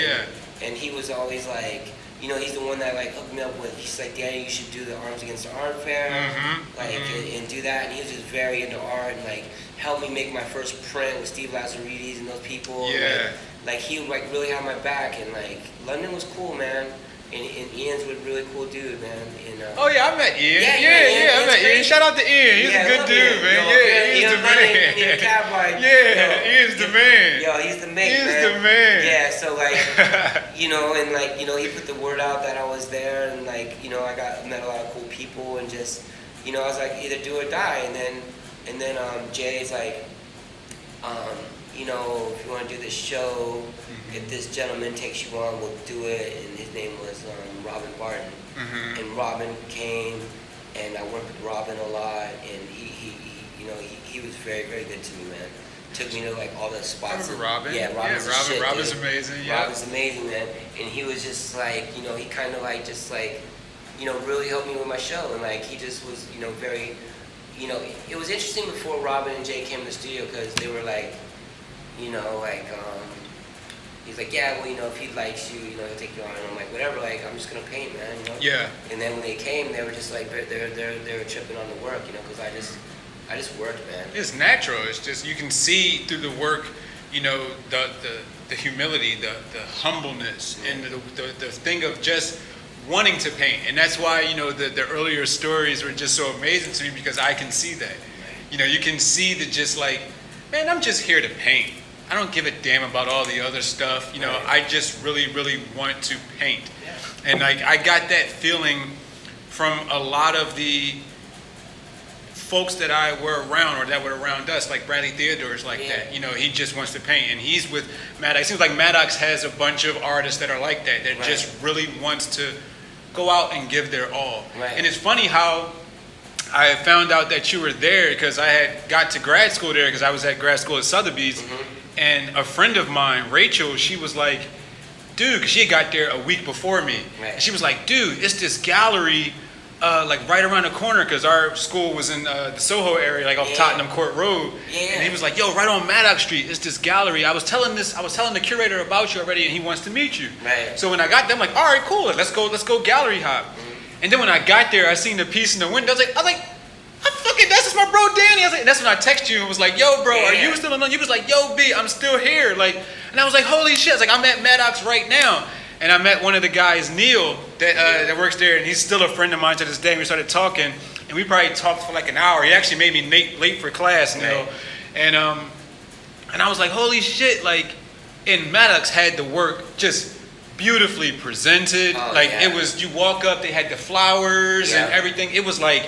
And he was always like, you know, he's the one that like hooked me up with. He's like, Danny, you should do the Arms Against the Art Fair, and do that. And he was just very into art, and like helped me make my first print with Steve Lazaridis and those people. Like he would like really have my back, and like London was cool, man. And Ian's a really cool dude, man. And, I met Ian. I met Ian. Shout out to Ian. He's a good dude, man. Ian's the man. Ian's the man. Yo, he's the man. He's the man. Yeah, so like, you know, and like, you know, he put the word out that I was there, and like, you know, I met a lot of cool people, and just, you know, I was like, either do or die. And then Jay's like, you know, if you want to do this show, if this gentleman takes you on, we'll do it. And his name was Robin Barton. And Robin came, and I worked with Robin a lot, and he was very, very good to me, man. Took me to like all the spots. Remember Robin? Yeah, Robin's amazing. Yeah. Robin's amazing, man. And he was just like, you know, he kind of like just like, you know, really helped me with my show, and like he just was, you know, very, you know, it was interesting before Robin and Jay came to the studio because they were like, you know, like, he's like, yeah, well, you know, if he likes you, you know, he'll take you on. And I'm like, whatever, like, I'm just gonna paint, man, you know. Yeah. And then when they came, they were just like, they were tripping on the work, you know, because I just worked, man. It's natural. It's just you can see through the work, you know, the humility, the humbleness, and the thing of just wanting to paint. And that's why, you know, the earlier stories were just so amazing to me, because I can see that. You know, you can see that, just like, man, I'm just here to paint. I don't give a damn about all the other stuff. You know, I just really, really want to paint. Yeah. And like, I got that feeling from a lot of the folks that I were around, or that were around us, like Bradley Theodore's like that. You know, he just wants to paint, and he's with Maddox. It seems like Maddox has a bunch of artists that are like that, that just really wants to go out and give their all. And it's funny how I found out that you were there, because I had got to grad school there, because I was at grad school at Sotheby's, and a friend of mine, Rachel, she was like, dude, because she had got there a week before me, and she was like, dude, it's this gallery like right around the corner, because our school was in the Soho area, like off Tottenham Court Road. And he was like, yo, right on Maddox Street, it's this gallery. I was telling the curator about you already, and he wants to meet you. So when I got there, I'm like, all right, cool, let's go gallery hop. And then when I got there, I seen the piece in the window. I was like, that's just my bro Danny. I was like, and that's when I texted you and was like, yo, bro, are you still in London? You was like, yo, B, I'm still here. Like, and I was like, holy shit. I was like, I'm at Maddox right now. And I met one of the guys, Neil, that works there, and he's still a friend of mine to this day. And we started talking, and we probably talked for like an hour. He actually made me late for class, Neil. And I was like, holy shit, like, and Maddox had the work just beautifully presented. It was, you walk up, they had the flowers and everything. It was like,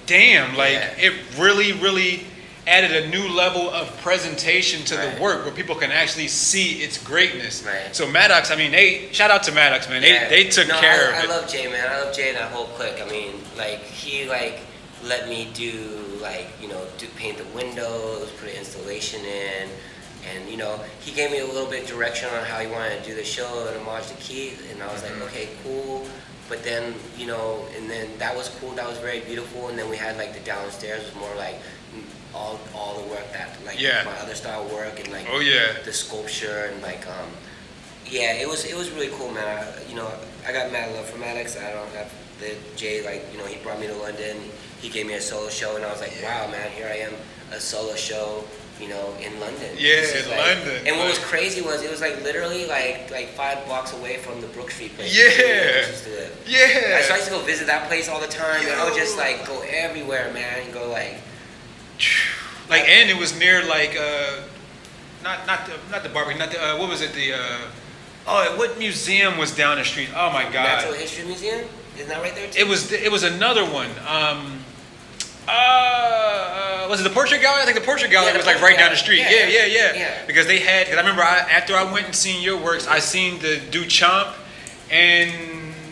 damn, like, it really, really added a new level of presentation to the work, where people can actually see its greatness. So Maddox, I mean, shout out to Maddox, man. They took care of it. I love Jay, man. I love Jay and that whole clique. I mean, like, he like let me do, like, you know, paint the windows, put an installation in, and, you know, he gave me a little bit of direction on how he wanted to do the show and homage to Keith, and I was like, okay, cool. But then, you know, and then that was cool. That was very beautiful. And then we had like the downstairs was more like all the work that, like, my other style work, and like the sculpture, and like it was really cool, man. I got mad love for Maddox. I don't have the Jay, like, you know, he brought me to London. He gave me a solo show, and I was like, wow, man, here I am, a solo show, you know, in London. London. And what was crazy was it was like literally like 5 blocks away from the Brook Street place. So I used to go visit that place all the time, and I would just like go everywhere, man, and go like, and it was near like not the barbecue, not the what was it, the what museum was down the street? Oh my God, Natural History Museum, isn't that right there too? It was another one. Was it the Portrait Gallery? I think the Portrait Gallery was like right down the street. Yeah. Because I remember after I went and seen your works, I seen the Duchamp and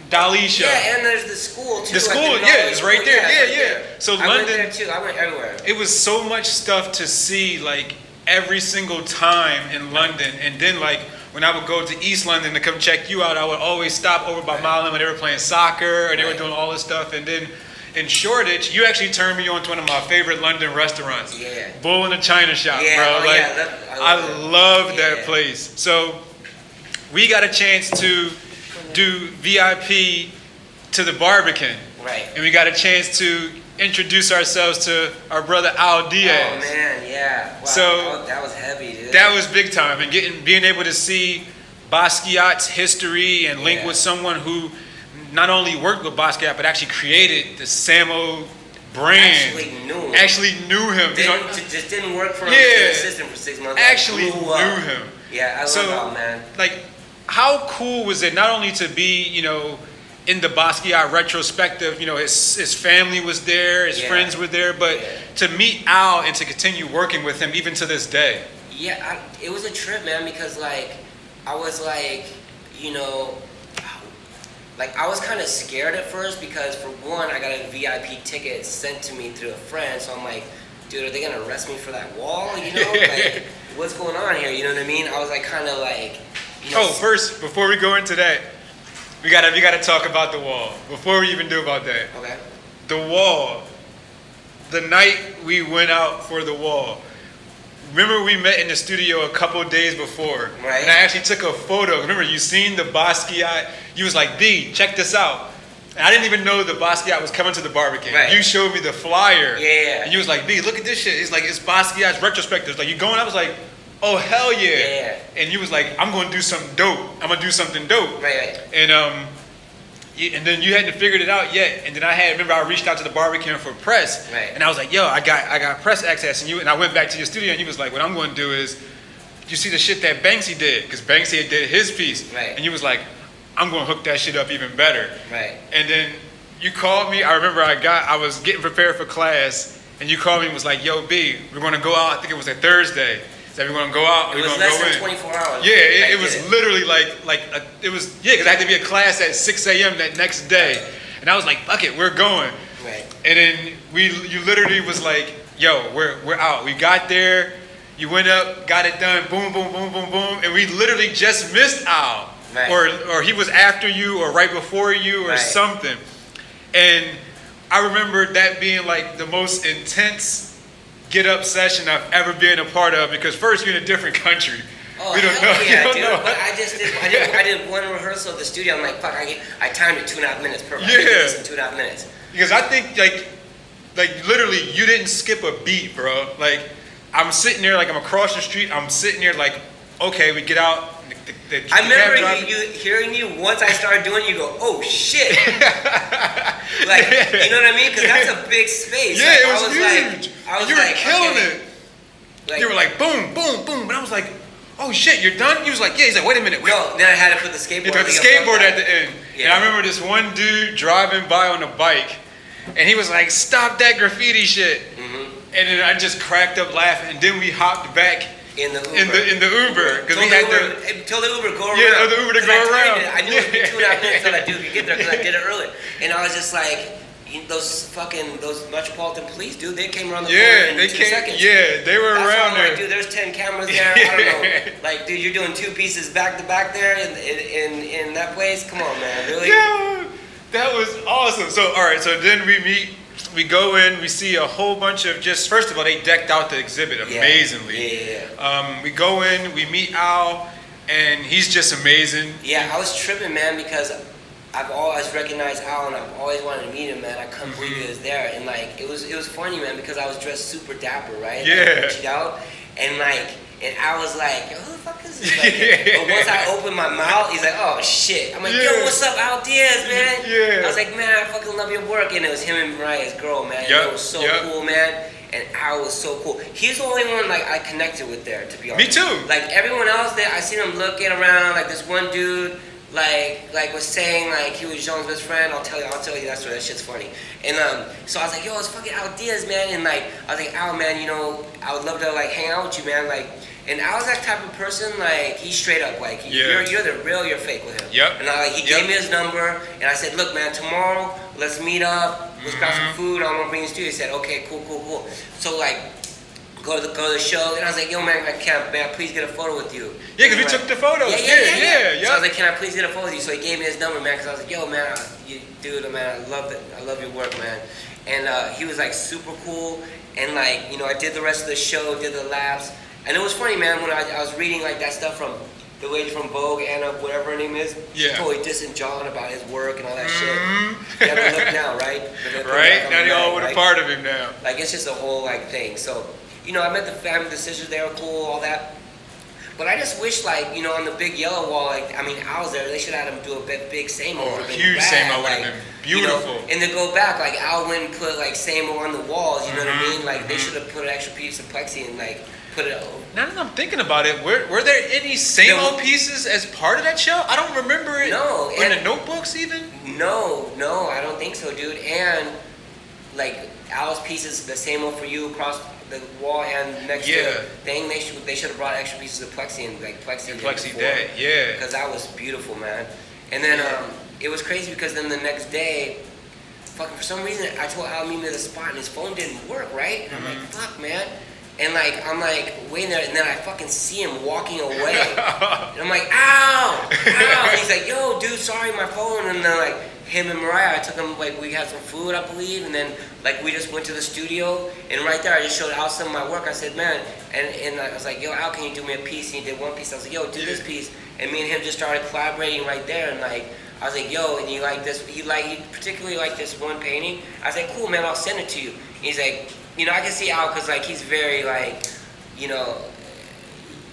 Dali show. Yeah, and there's the school too. The school, it's right there. So I London, went there too. I went everywhere. It was so much stuff to see, like, every single time in London. And then, like, when I would go to East London to come check you out, I would always stop over by Milan when they were playing soccer, or they were doing all this stuff. And then in Shoreditch, you actually turned me on to one of my favorite London restaurants. Bull in the China Shop, bro. I love that place. So we got a chance to do VIP to the Barbican. And we got a chance to introduce ourselves to our brother Al Diaz. Oh man, yeah. Wow, so that was heavy, dude. That was big time, and being able to see Basquiat's history and link with someone who not only worked with Basquiat but actually created the Samo brand. Actually knew him. Just didn't work for him. As an assistant for 6 months. Actually knew him. Yeah, I love Al, man. Like, how cool was it not only to be, you know, in the Basquiat retrospective, you know, his family was there, his friends were there, but to meet Al and to continue working with him even to this day. Yeah, it was a trip, man, because like I was like, you know, like I was kind of scared at first because for one, I got a VIP ticket sent to me through a friend, so I'm like, dude, are they gonna arrest me for that wall? You know, like what's going on here? You know what I mean? I was like kind of like, you know. First, before we go into that, we gotta talk about the wall before we even do about that. Okay. The wall. The night we went out for the wall, remember we met in the studio a couple of days before. Right. And I actually took a photo. Remember, you seen the Basquiat? You was like, B, check this out. And I didn't even know the Basquiat was coming to the Barbican. Right. You showed me the flyer. Yeah. And you was like, B, look at this shit. It's like, it's Basquiat's retrospective. It's like, you going? I was like, oh, hell yeah. Yeah. And you was like, I'm going to do something dope. I'm going to do something dope. Right. And then you hadn't figured it out yet. And then remember I reached out to the Barbican for press. Right. And I was like, yo, I got press access. And I went back to your studio and you was like, what I'm going to do is, you see the shit that Banksy did? Because Banksy did his piece. Right. And you was like, I'm going to hook that shit up even better. Right. And then you called me. I remember I was getting prepared for class. And you called me and was like, yo, B, we're going to go out. I think it was a Thursday. Said we're going to go out. It was less than 24 hours. Yeah, it was literally because I had to be at class at 6 a.m. that next day. And I was like, fuck it, we're going. Right. And then you literally was like, yo, we're out. We got there, you went up, got it done, boom, boom, boom, boom, boom, and we literally just missed Al. Right. Or he was after you or right before you or something. And I remember that being like the most intense get up session I've ever been a part of, because first you're in a different country. Oh, we don't know. Yeah, you don't dude. know. But I did one rehearsal at the studio. I'm like, fuck, I timed it 2.5 minutes per. Yeah. I did this in 2.5 minutes. Because I think like literally you didn't skip a beat, bro. Like I'm sitting there, like I'm across the street. I'm sitting there like, okay, we get out. I remember hearing you once I started doing it, you go, oh shit. Like, you know what I mean? Because that's a big space. Yeah, like, it was huge. You were killing it. Like, you were like, boom, boom, boom. And I was like, oh shit, you're done? He was like, yeah. He's like, wait a minute. Wait. No, then I had to put the skateboard. You put the skateboard at the end. Yeah. And I remember this one dude driving by on a bike, and he was like, stop that graffiti shit. Mm-hmm. And then I just cracked up laughing, and then we hopped back in the Uber. In the Uber, because we had Tell the Uber go around. Yeah, the Uber to go around. I knew it would be 2.5 minutes till that dude could get there, because I did it early. And I was just like, those Metropolitan Police, dude, they came around the corner in 2 seconds. Yeah, they were around there. Like, dude, there's 10 cameras there. I don't know. Like, dude, you're doing 2 pieces back to back there in that place. Come on, man, really? Yeah, that was awesome. So, all right, so then we meet. We go in, we see a whole bunch of first of all, they decked out the exhibit amazingly. Yeah. We go in, we meet Al, and he's just amazing. Yeah, I was tripping, man, because I've always recognized Al and I've always wanted to meet him, man. I couldn't believe he was there. And like, it was funny, man, because I was dressed super dapper, right? Yeah. Like, out, and I was like, yo, who the fuck is this? Like, but once I opened my mouth, he's like, oh shit. I'm like, yo, what's up, Al Diaz, man? Yeah. I was like, man, I fucking love your work. And it was him and Mariah's girl, man. It was so cool, man. And Al was so cool. He's the only one like I connected with there, to be honest. Me too. Like everyone else there, I seen him looking around. Like this one dude, like was saying like he was Jean's best friend. I'll tell you that story. That shit's funny. And so I was like, yo, it's fucking Al Diaz, man. And like I was like, Al, man, you know, I would love to like hang out with you, man. Like, and Al's that type of person. Like he's straight up. Like you're the real, you're fake with him. Yep. And he gave me his number, and I said, look, man, tomorrow let's meet up. Let's grab some food. I want to bring you to you. He said, okay, cool. So like. Go to the show, and I was like, yo, man, can I please get a photo with you? Yeah, because we took the photos. Yeah. So I was like, can I please get a photo with you? So he gave me his number, man, because I was like, yo, man, man, I love your work, man. And he was like super cool, and like, you know, I did the rest of the show, did the laps, and it was funny, man, when I was reading like that stuff from the lady from Vogue, Anna, whatever her name is, totally dissing John about his work and all that shit. You have to look now, right? Right, now they all want a part of him now. Like, it's just a whole like thing, so. You know, I met the family, the sisters, they were cool, all that. But I just wish, like, you know, on the big yellow wall, like, I mean, Al's there, they should have had him do a big Samo. Oh, a huge Samo would have been beautiful. You know, and to go back, like, Al went and put, like, Samo on the walls, you know what I mean? Like, they should have put an extra piece of plexi and, like, put it over. Now that I'm thinking about it, were there any Samo pieces as part of that show? I don't remember it. No. In the notebooks, even? No, I don't think so, dude. And, like, Al's pieces, the Samo for you across the wall and next to the thing, they should have brought extra pieces of plexi and like plexi day, yeah. Because that was beautiful, man. And then it was crazy because then the next day, fucking for some reason, I told Al meet me at the spot and his phone didn't work, right? And I'm like, fuck, man. And like I'm like waiting there, and then I fucking see him walking away, and I'm like, ow, ow. And he's like, yo, dude, sorry, my phone. And then like him and Mariah, I took him, like we had some food, I believe, and then like we just went to the studio, and right there I just showed Al some of my work. I said, man, and I was like, yo, Al, can you do me a piece? And he did one piece. I was like, yo, do this piece, and me and him just started collaborating right there, and like. I was like, yo, and you like this? He particularly like this one painting. I was like, cool, man, I'll send it to you. And he's like, you know, I can see Al because like he's very like, you know,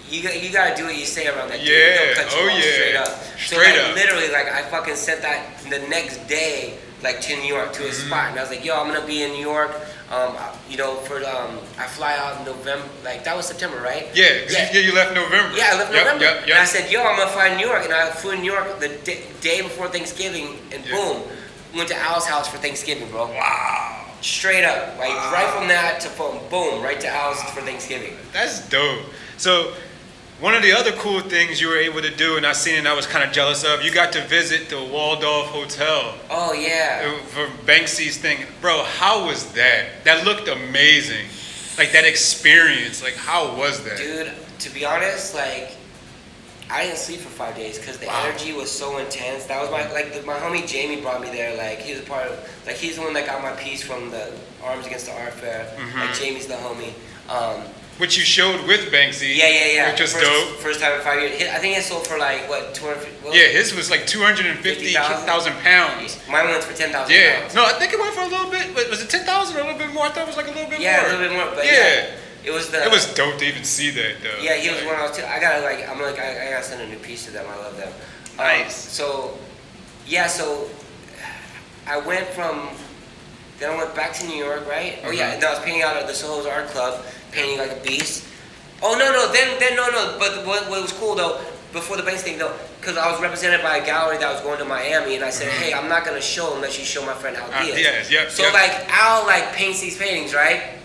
you gotta do what you say around that dude. Yeah, Cut you off straight up. Straight so like, up. literally, like I fucking sent that the next day, like to New York to a spot, and I was like, yo, I'm gonna be in New York. You know, I fly out in November. Like that was September, right? Yeah, you left November. Yeah, I left November. Yep. And I said, yo, I'm gonna fly to New York, and I flew to New York the day before Thanksgiving, and boom, went to Al's house for Thanksgiving, bro. Wow. Straight up, like right from that to boom, right to Al's for Thanksgiving. That's dope. So, one of the other cool things you were able to do, and I seen it and I was kind of jealous of, you got to visit the Waldorf Hotel. Oh, yeah. For Banksy's thing. Bro, how was that? That looked amazing. Like, that experience, like, how was that? Dude, to be honest, like, I didn't sleep for 5 days because the energy was so intense. That was my homie Jamie brought me there. Like, he was a part of, like, he's the one that got my piece from the Arms Against the Art Fair. Like, Jamie's the homie. Which you showed with Banksy. Yeah. Which was dope. First time in 5 years. I think it sold for like, what, 250? Yeah, his was like 250,000 pounds. Mine went for 10,000 pounds. No, I think it went for a little bit, but was it 10,000 or a little bit more? I thought it was like a little bit more. Yeah, a little bit more, but yeah. It was dope to even see that though. Yeah, he was one I was too. I gotta send a new piece to them. I love them. Nice. So I went then I went back to New York, right? Oh yeah, and I was painting out at the Soho's Art Club, painting like a beast. Oh no. But what was cool though, before the Banks thing though, because I was represented by a gallery that was going to Miami, and I said, hey, I'm not gonna show unless you show my friend Al Diaz. So like Al like paints these paintings, right?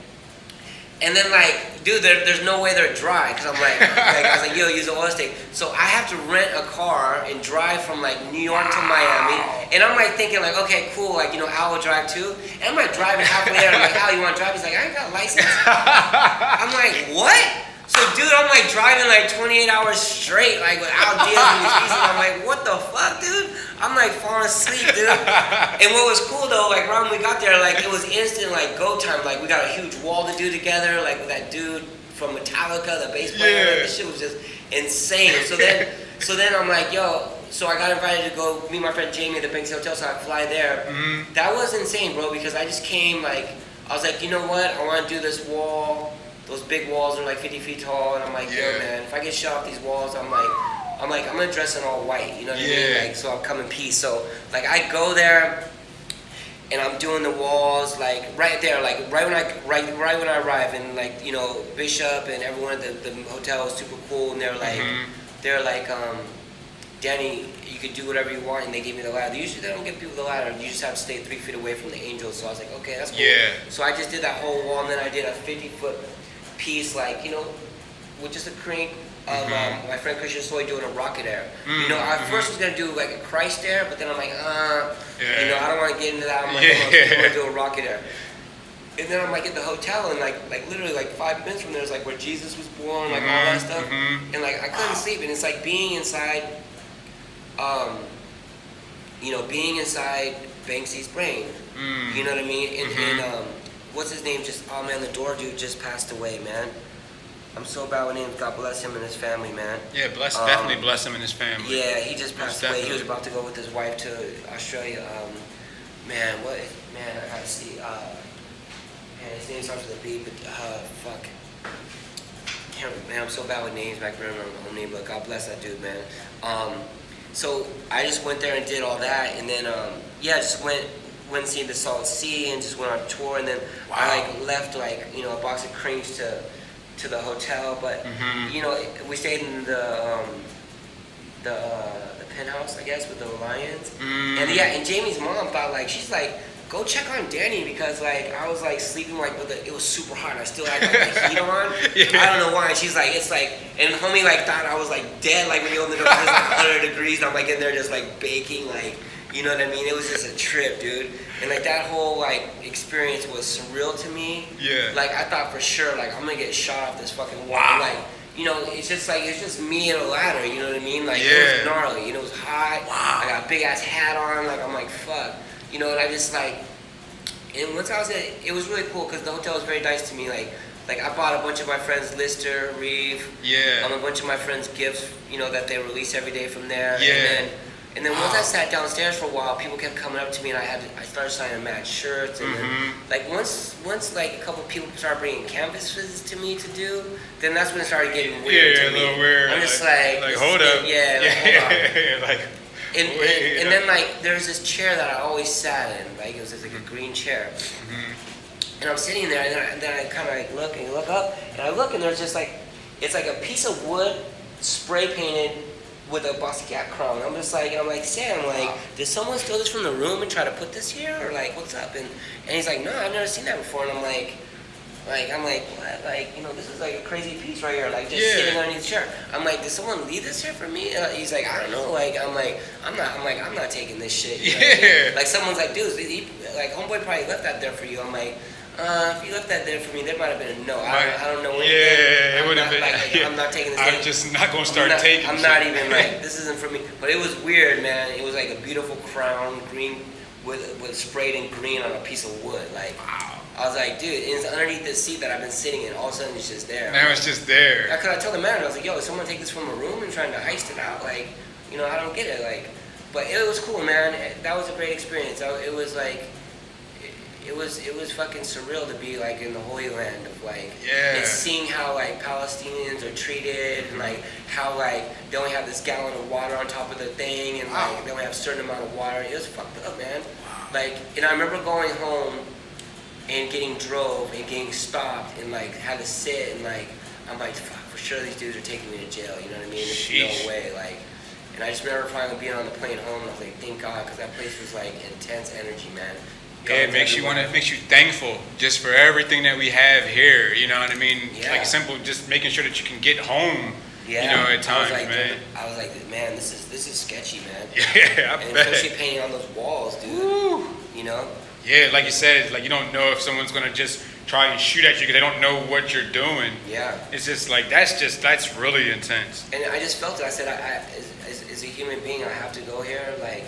And then like, dude, there's no way they're dry, because I'm like, I was like, yo, use an oil stick. So I have to rent a car and drive from like New York to Miami. And I'm like thinking like, okay, cool, like, you know, Al will drive too. And I'm like driving halfway there, and I'm like, Al, you want to drive? He's like, I ain't got a license. I'm like, what? So dude, I'm like driving like 28 hours straight, like with Al Diaz in these pieces. I'm like, what the fuck, dude? I'm like falling asleep, dude. And what was cool though, like right when we got there, like it was instant like go time. Like we got a huge wall to do together, like with that dude from Metallica, the bass player. Like, this shit was just insane. So then I'm like, yo. So I got invited to go meet my friend Jamie at the Banks Hotel, so I fly there. That was insane, bro, because I just came like, I was like, you know what? I want to do this wall. Those big walls are like 50 feet tall, and I'm like, yo, man, if I get shot off these walls, I'm gonna dress in all white, you know what I mean? Like, so I'll come in peace. So like I go there, and I'm doing the walls like right there, like right when I arrive, and like, you know, Bishop and everyone at the hotel was super cool, and they're like, Danny, you could do whatever you want, and they gave me the ladder. Usually they don't give people the ladder. You just have to stay 3 feet away from the angels. So I was like, okay, that's cool. Yeah. So I just did that whole wall, and then I did a 50-foot piece, like, you know, with just a crank of my friend Christian Soy doing a rocket air. You know, I first was gonna do like a Christ air, but then I'm like, you know, I don't want to get into that. I'm like, I'm gonna do a rocket air. And then I'm like at the hotel, and like literally like 5 minutes from there is like where Jesus was born, like all that stuff. And like I couldn't sleep, and it's like being inside, you know, being inside Banksy's brain. You know what I mean? And what's his name? Oh man, the door dude just passed away, man. I'm so bad with names. God bless him and his family, man. Yeah, definitely bless him and his family. Yeah, he just passed away. He was about to go with his wife to Australia. Man, I gotta see. Man, his name starts with a B, but fuck. Man, I'm so bad with names. I can remember my whole name, but God bless that dude, man. So I just went there and did all that, and then just went and seen the Salt Sea, and just went on a tour, and then I like left like, you know, a box of cranes to the hotel, but you know, we stayed in the penthouse, I guess, with the lions. And Jamie's mom thought like, she's like, go check on Danny, because like I was like sleeping like it was super hot, and I still had like the heat on. I don't know why. And she's like, it's like, and homie like thought I was like dead, like when you open the door, it's like 100 degrees, and I'm like in there just like baking, like, You know what I mean? It was just a trip, dude. And like that whole like experience was surreal to me. Yeah. Like I thought for sure, like I'm gonna get shot off this fucking wall. Wow. Like, you know, it's just me and a ladder. You know what I mean? Like it was gnarly. You know, it was hot. Wow. I got a big ass hat on. Like I'm like fuck. You know, and I just like. And once I was at, it was really cool because the hotel was very nice to me. Like I bought a bunch of my friends Lister, Reeve. Yeah. A bunch of my friends gifts. You know that they release every day from there. Yeah. And then once I sat downstairs for a while, people kept coming up to me, and I started signing mad shirts, and then like once like a couple people started bringing canvases to me to do, then that's when it started getting weird to me. A little weird. I'm just like hold up, hold on. And then like there's this chair that I always sat in, like it was just like a green chair, and I'm sitting there, and then I kind of like look up, and I look, and there's just like it's like a piece of wood spray painted with a Basquiat crown. I'm like, Sam, like, did someone steal this from the room and try to put this here, or like, what's up? And he's like, no, I've never seen that before. And I'm like, what? Like, you know, this is like a crazy piece right here, like just sitting underneath the chair. I'm like, did someone leave this here for me? He's like, I don't know. Like, I'm not taking this shit. You know what I mean? Like, someone's like, dude, like, homeboy probably left that there for you. I'm like, if you left that there for me, there might have been a no. I don't know anything. Yeah, it would have been. Like, I'm not taking this. I'm just not gonna start taking. I'm not even like this isn't for me. But it was weird, man. It was like a beautiful crown, green with sprayed in green on a piece of wood. Like, wow. I was like, dude, it's underneath this seat that I've been sitting in. All of a sudden, it's just there. Now it's just there. I told the manager, I was like, yo, is someone take this from a room and trying to heist it out? Like, you know, I don't get it. Like, but it was cool, man. That was a great experience. It was like. It was fucking surreal to be like in the Holy Land of like and seeing how like Palestinians are treated and like how like they only have this gallon of water on top of the thing and like they only have a certain amount of water. It was fucked up, man. Like, and I remember going home and getting drove and getting stopped and like had to sit and like I'm like fuck, for sure these dudes are taking me to jail. You know what I mean? There's no way. Like, and I just remember finally being on the plane home and I was like, thank God, because that place was like intense energy, man. Yeah, it makes you thankful just for everything that we have here. You know what I mean? Yeah. Like simple, just making sure that you can get home. Yeah. You know, at times, man. I was like, man, this is sketchy, man. Yeah, I bet. Especially painting on those walls, dude. Woo. You know? Yeah, like you said, like you don't know if someone's gonna just try and shoot at you because they don't know what you're doing. Yeah. It's just like that's really intense. And I just felt it. I said, as a human being, I have to go here, like.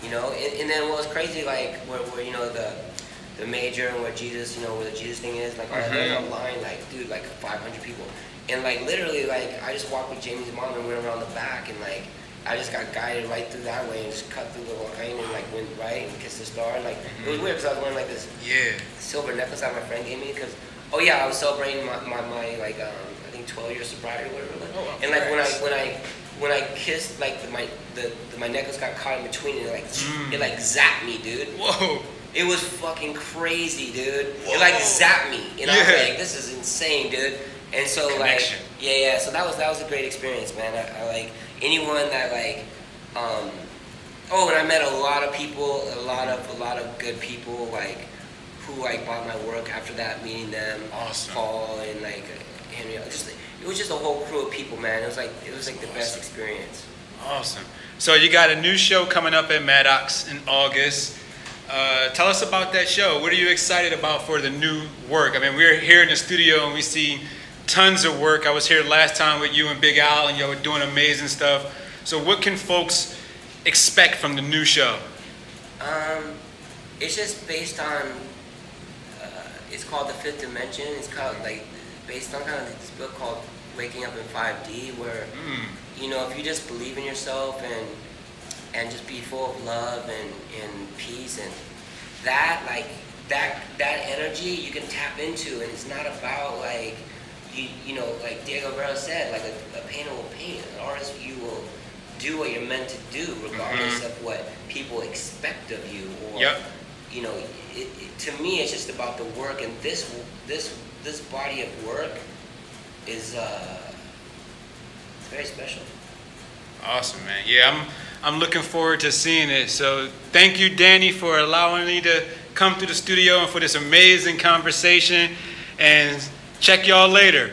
You know, and then what was crazy, like, where you know, the major and where Jesus, you know, where the Jesus thing is, like, there's a line, like, dude, like, 500 people. And, like, literally, like, I just walked with Jamie's mom and went around the back, and, like, I just got guided right through that way and just cut through the line and, like, went right and kissed the star. And, like, it was weird because I was wearing, like, this silver necklace that my friend gave me because, I was celebrating my like, I think 12-year sobriety or whatever. And, like, when I kissed, like my necklace got caught in between and it like zapped me, dude. Whoa! It was fucking crazy, dude. Whoa. It like zapped me, and I was like, this is insane, dude. And so connection. Like, so that was a great experience, man. I like anyone that like, and I met a lot of people, a lot of good people, like who like bought my work after that, meeting them. Awesome. Paul and like Henry, it was just a whole crew of people, man. It was like the best experience. Awesome. So you got a new show coming up at Maddox in August. Tell us about that show. What are you excited about for the new work? I mean, we're here in the studio and we see tons of work. I was here last time with you and Big Al, and you were doing amazing stuff. So what can folks expect from the new show? It's just based on. It's called The Fifth Dimension. It's called like. Based on kind of this book called Waking Up in 5D, where you know, if you just believe in yourself and just be full of love and peace and that energy you can tap into, and it's not about like you know, like Diego Rivera said, like a painter will paint, an artist, you will do what you're meant to do regardless of what people expect of you, or you know, to me it's just about the work, and this body of work is very special. Awesome, man. Yeah, I'm looking forward to seeing it. So thank you, Danny, for allowing me to come to the studio and for this amazing conversation. And check y'all later.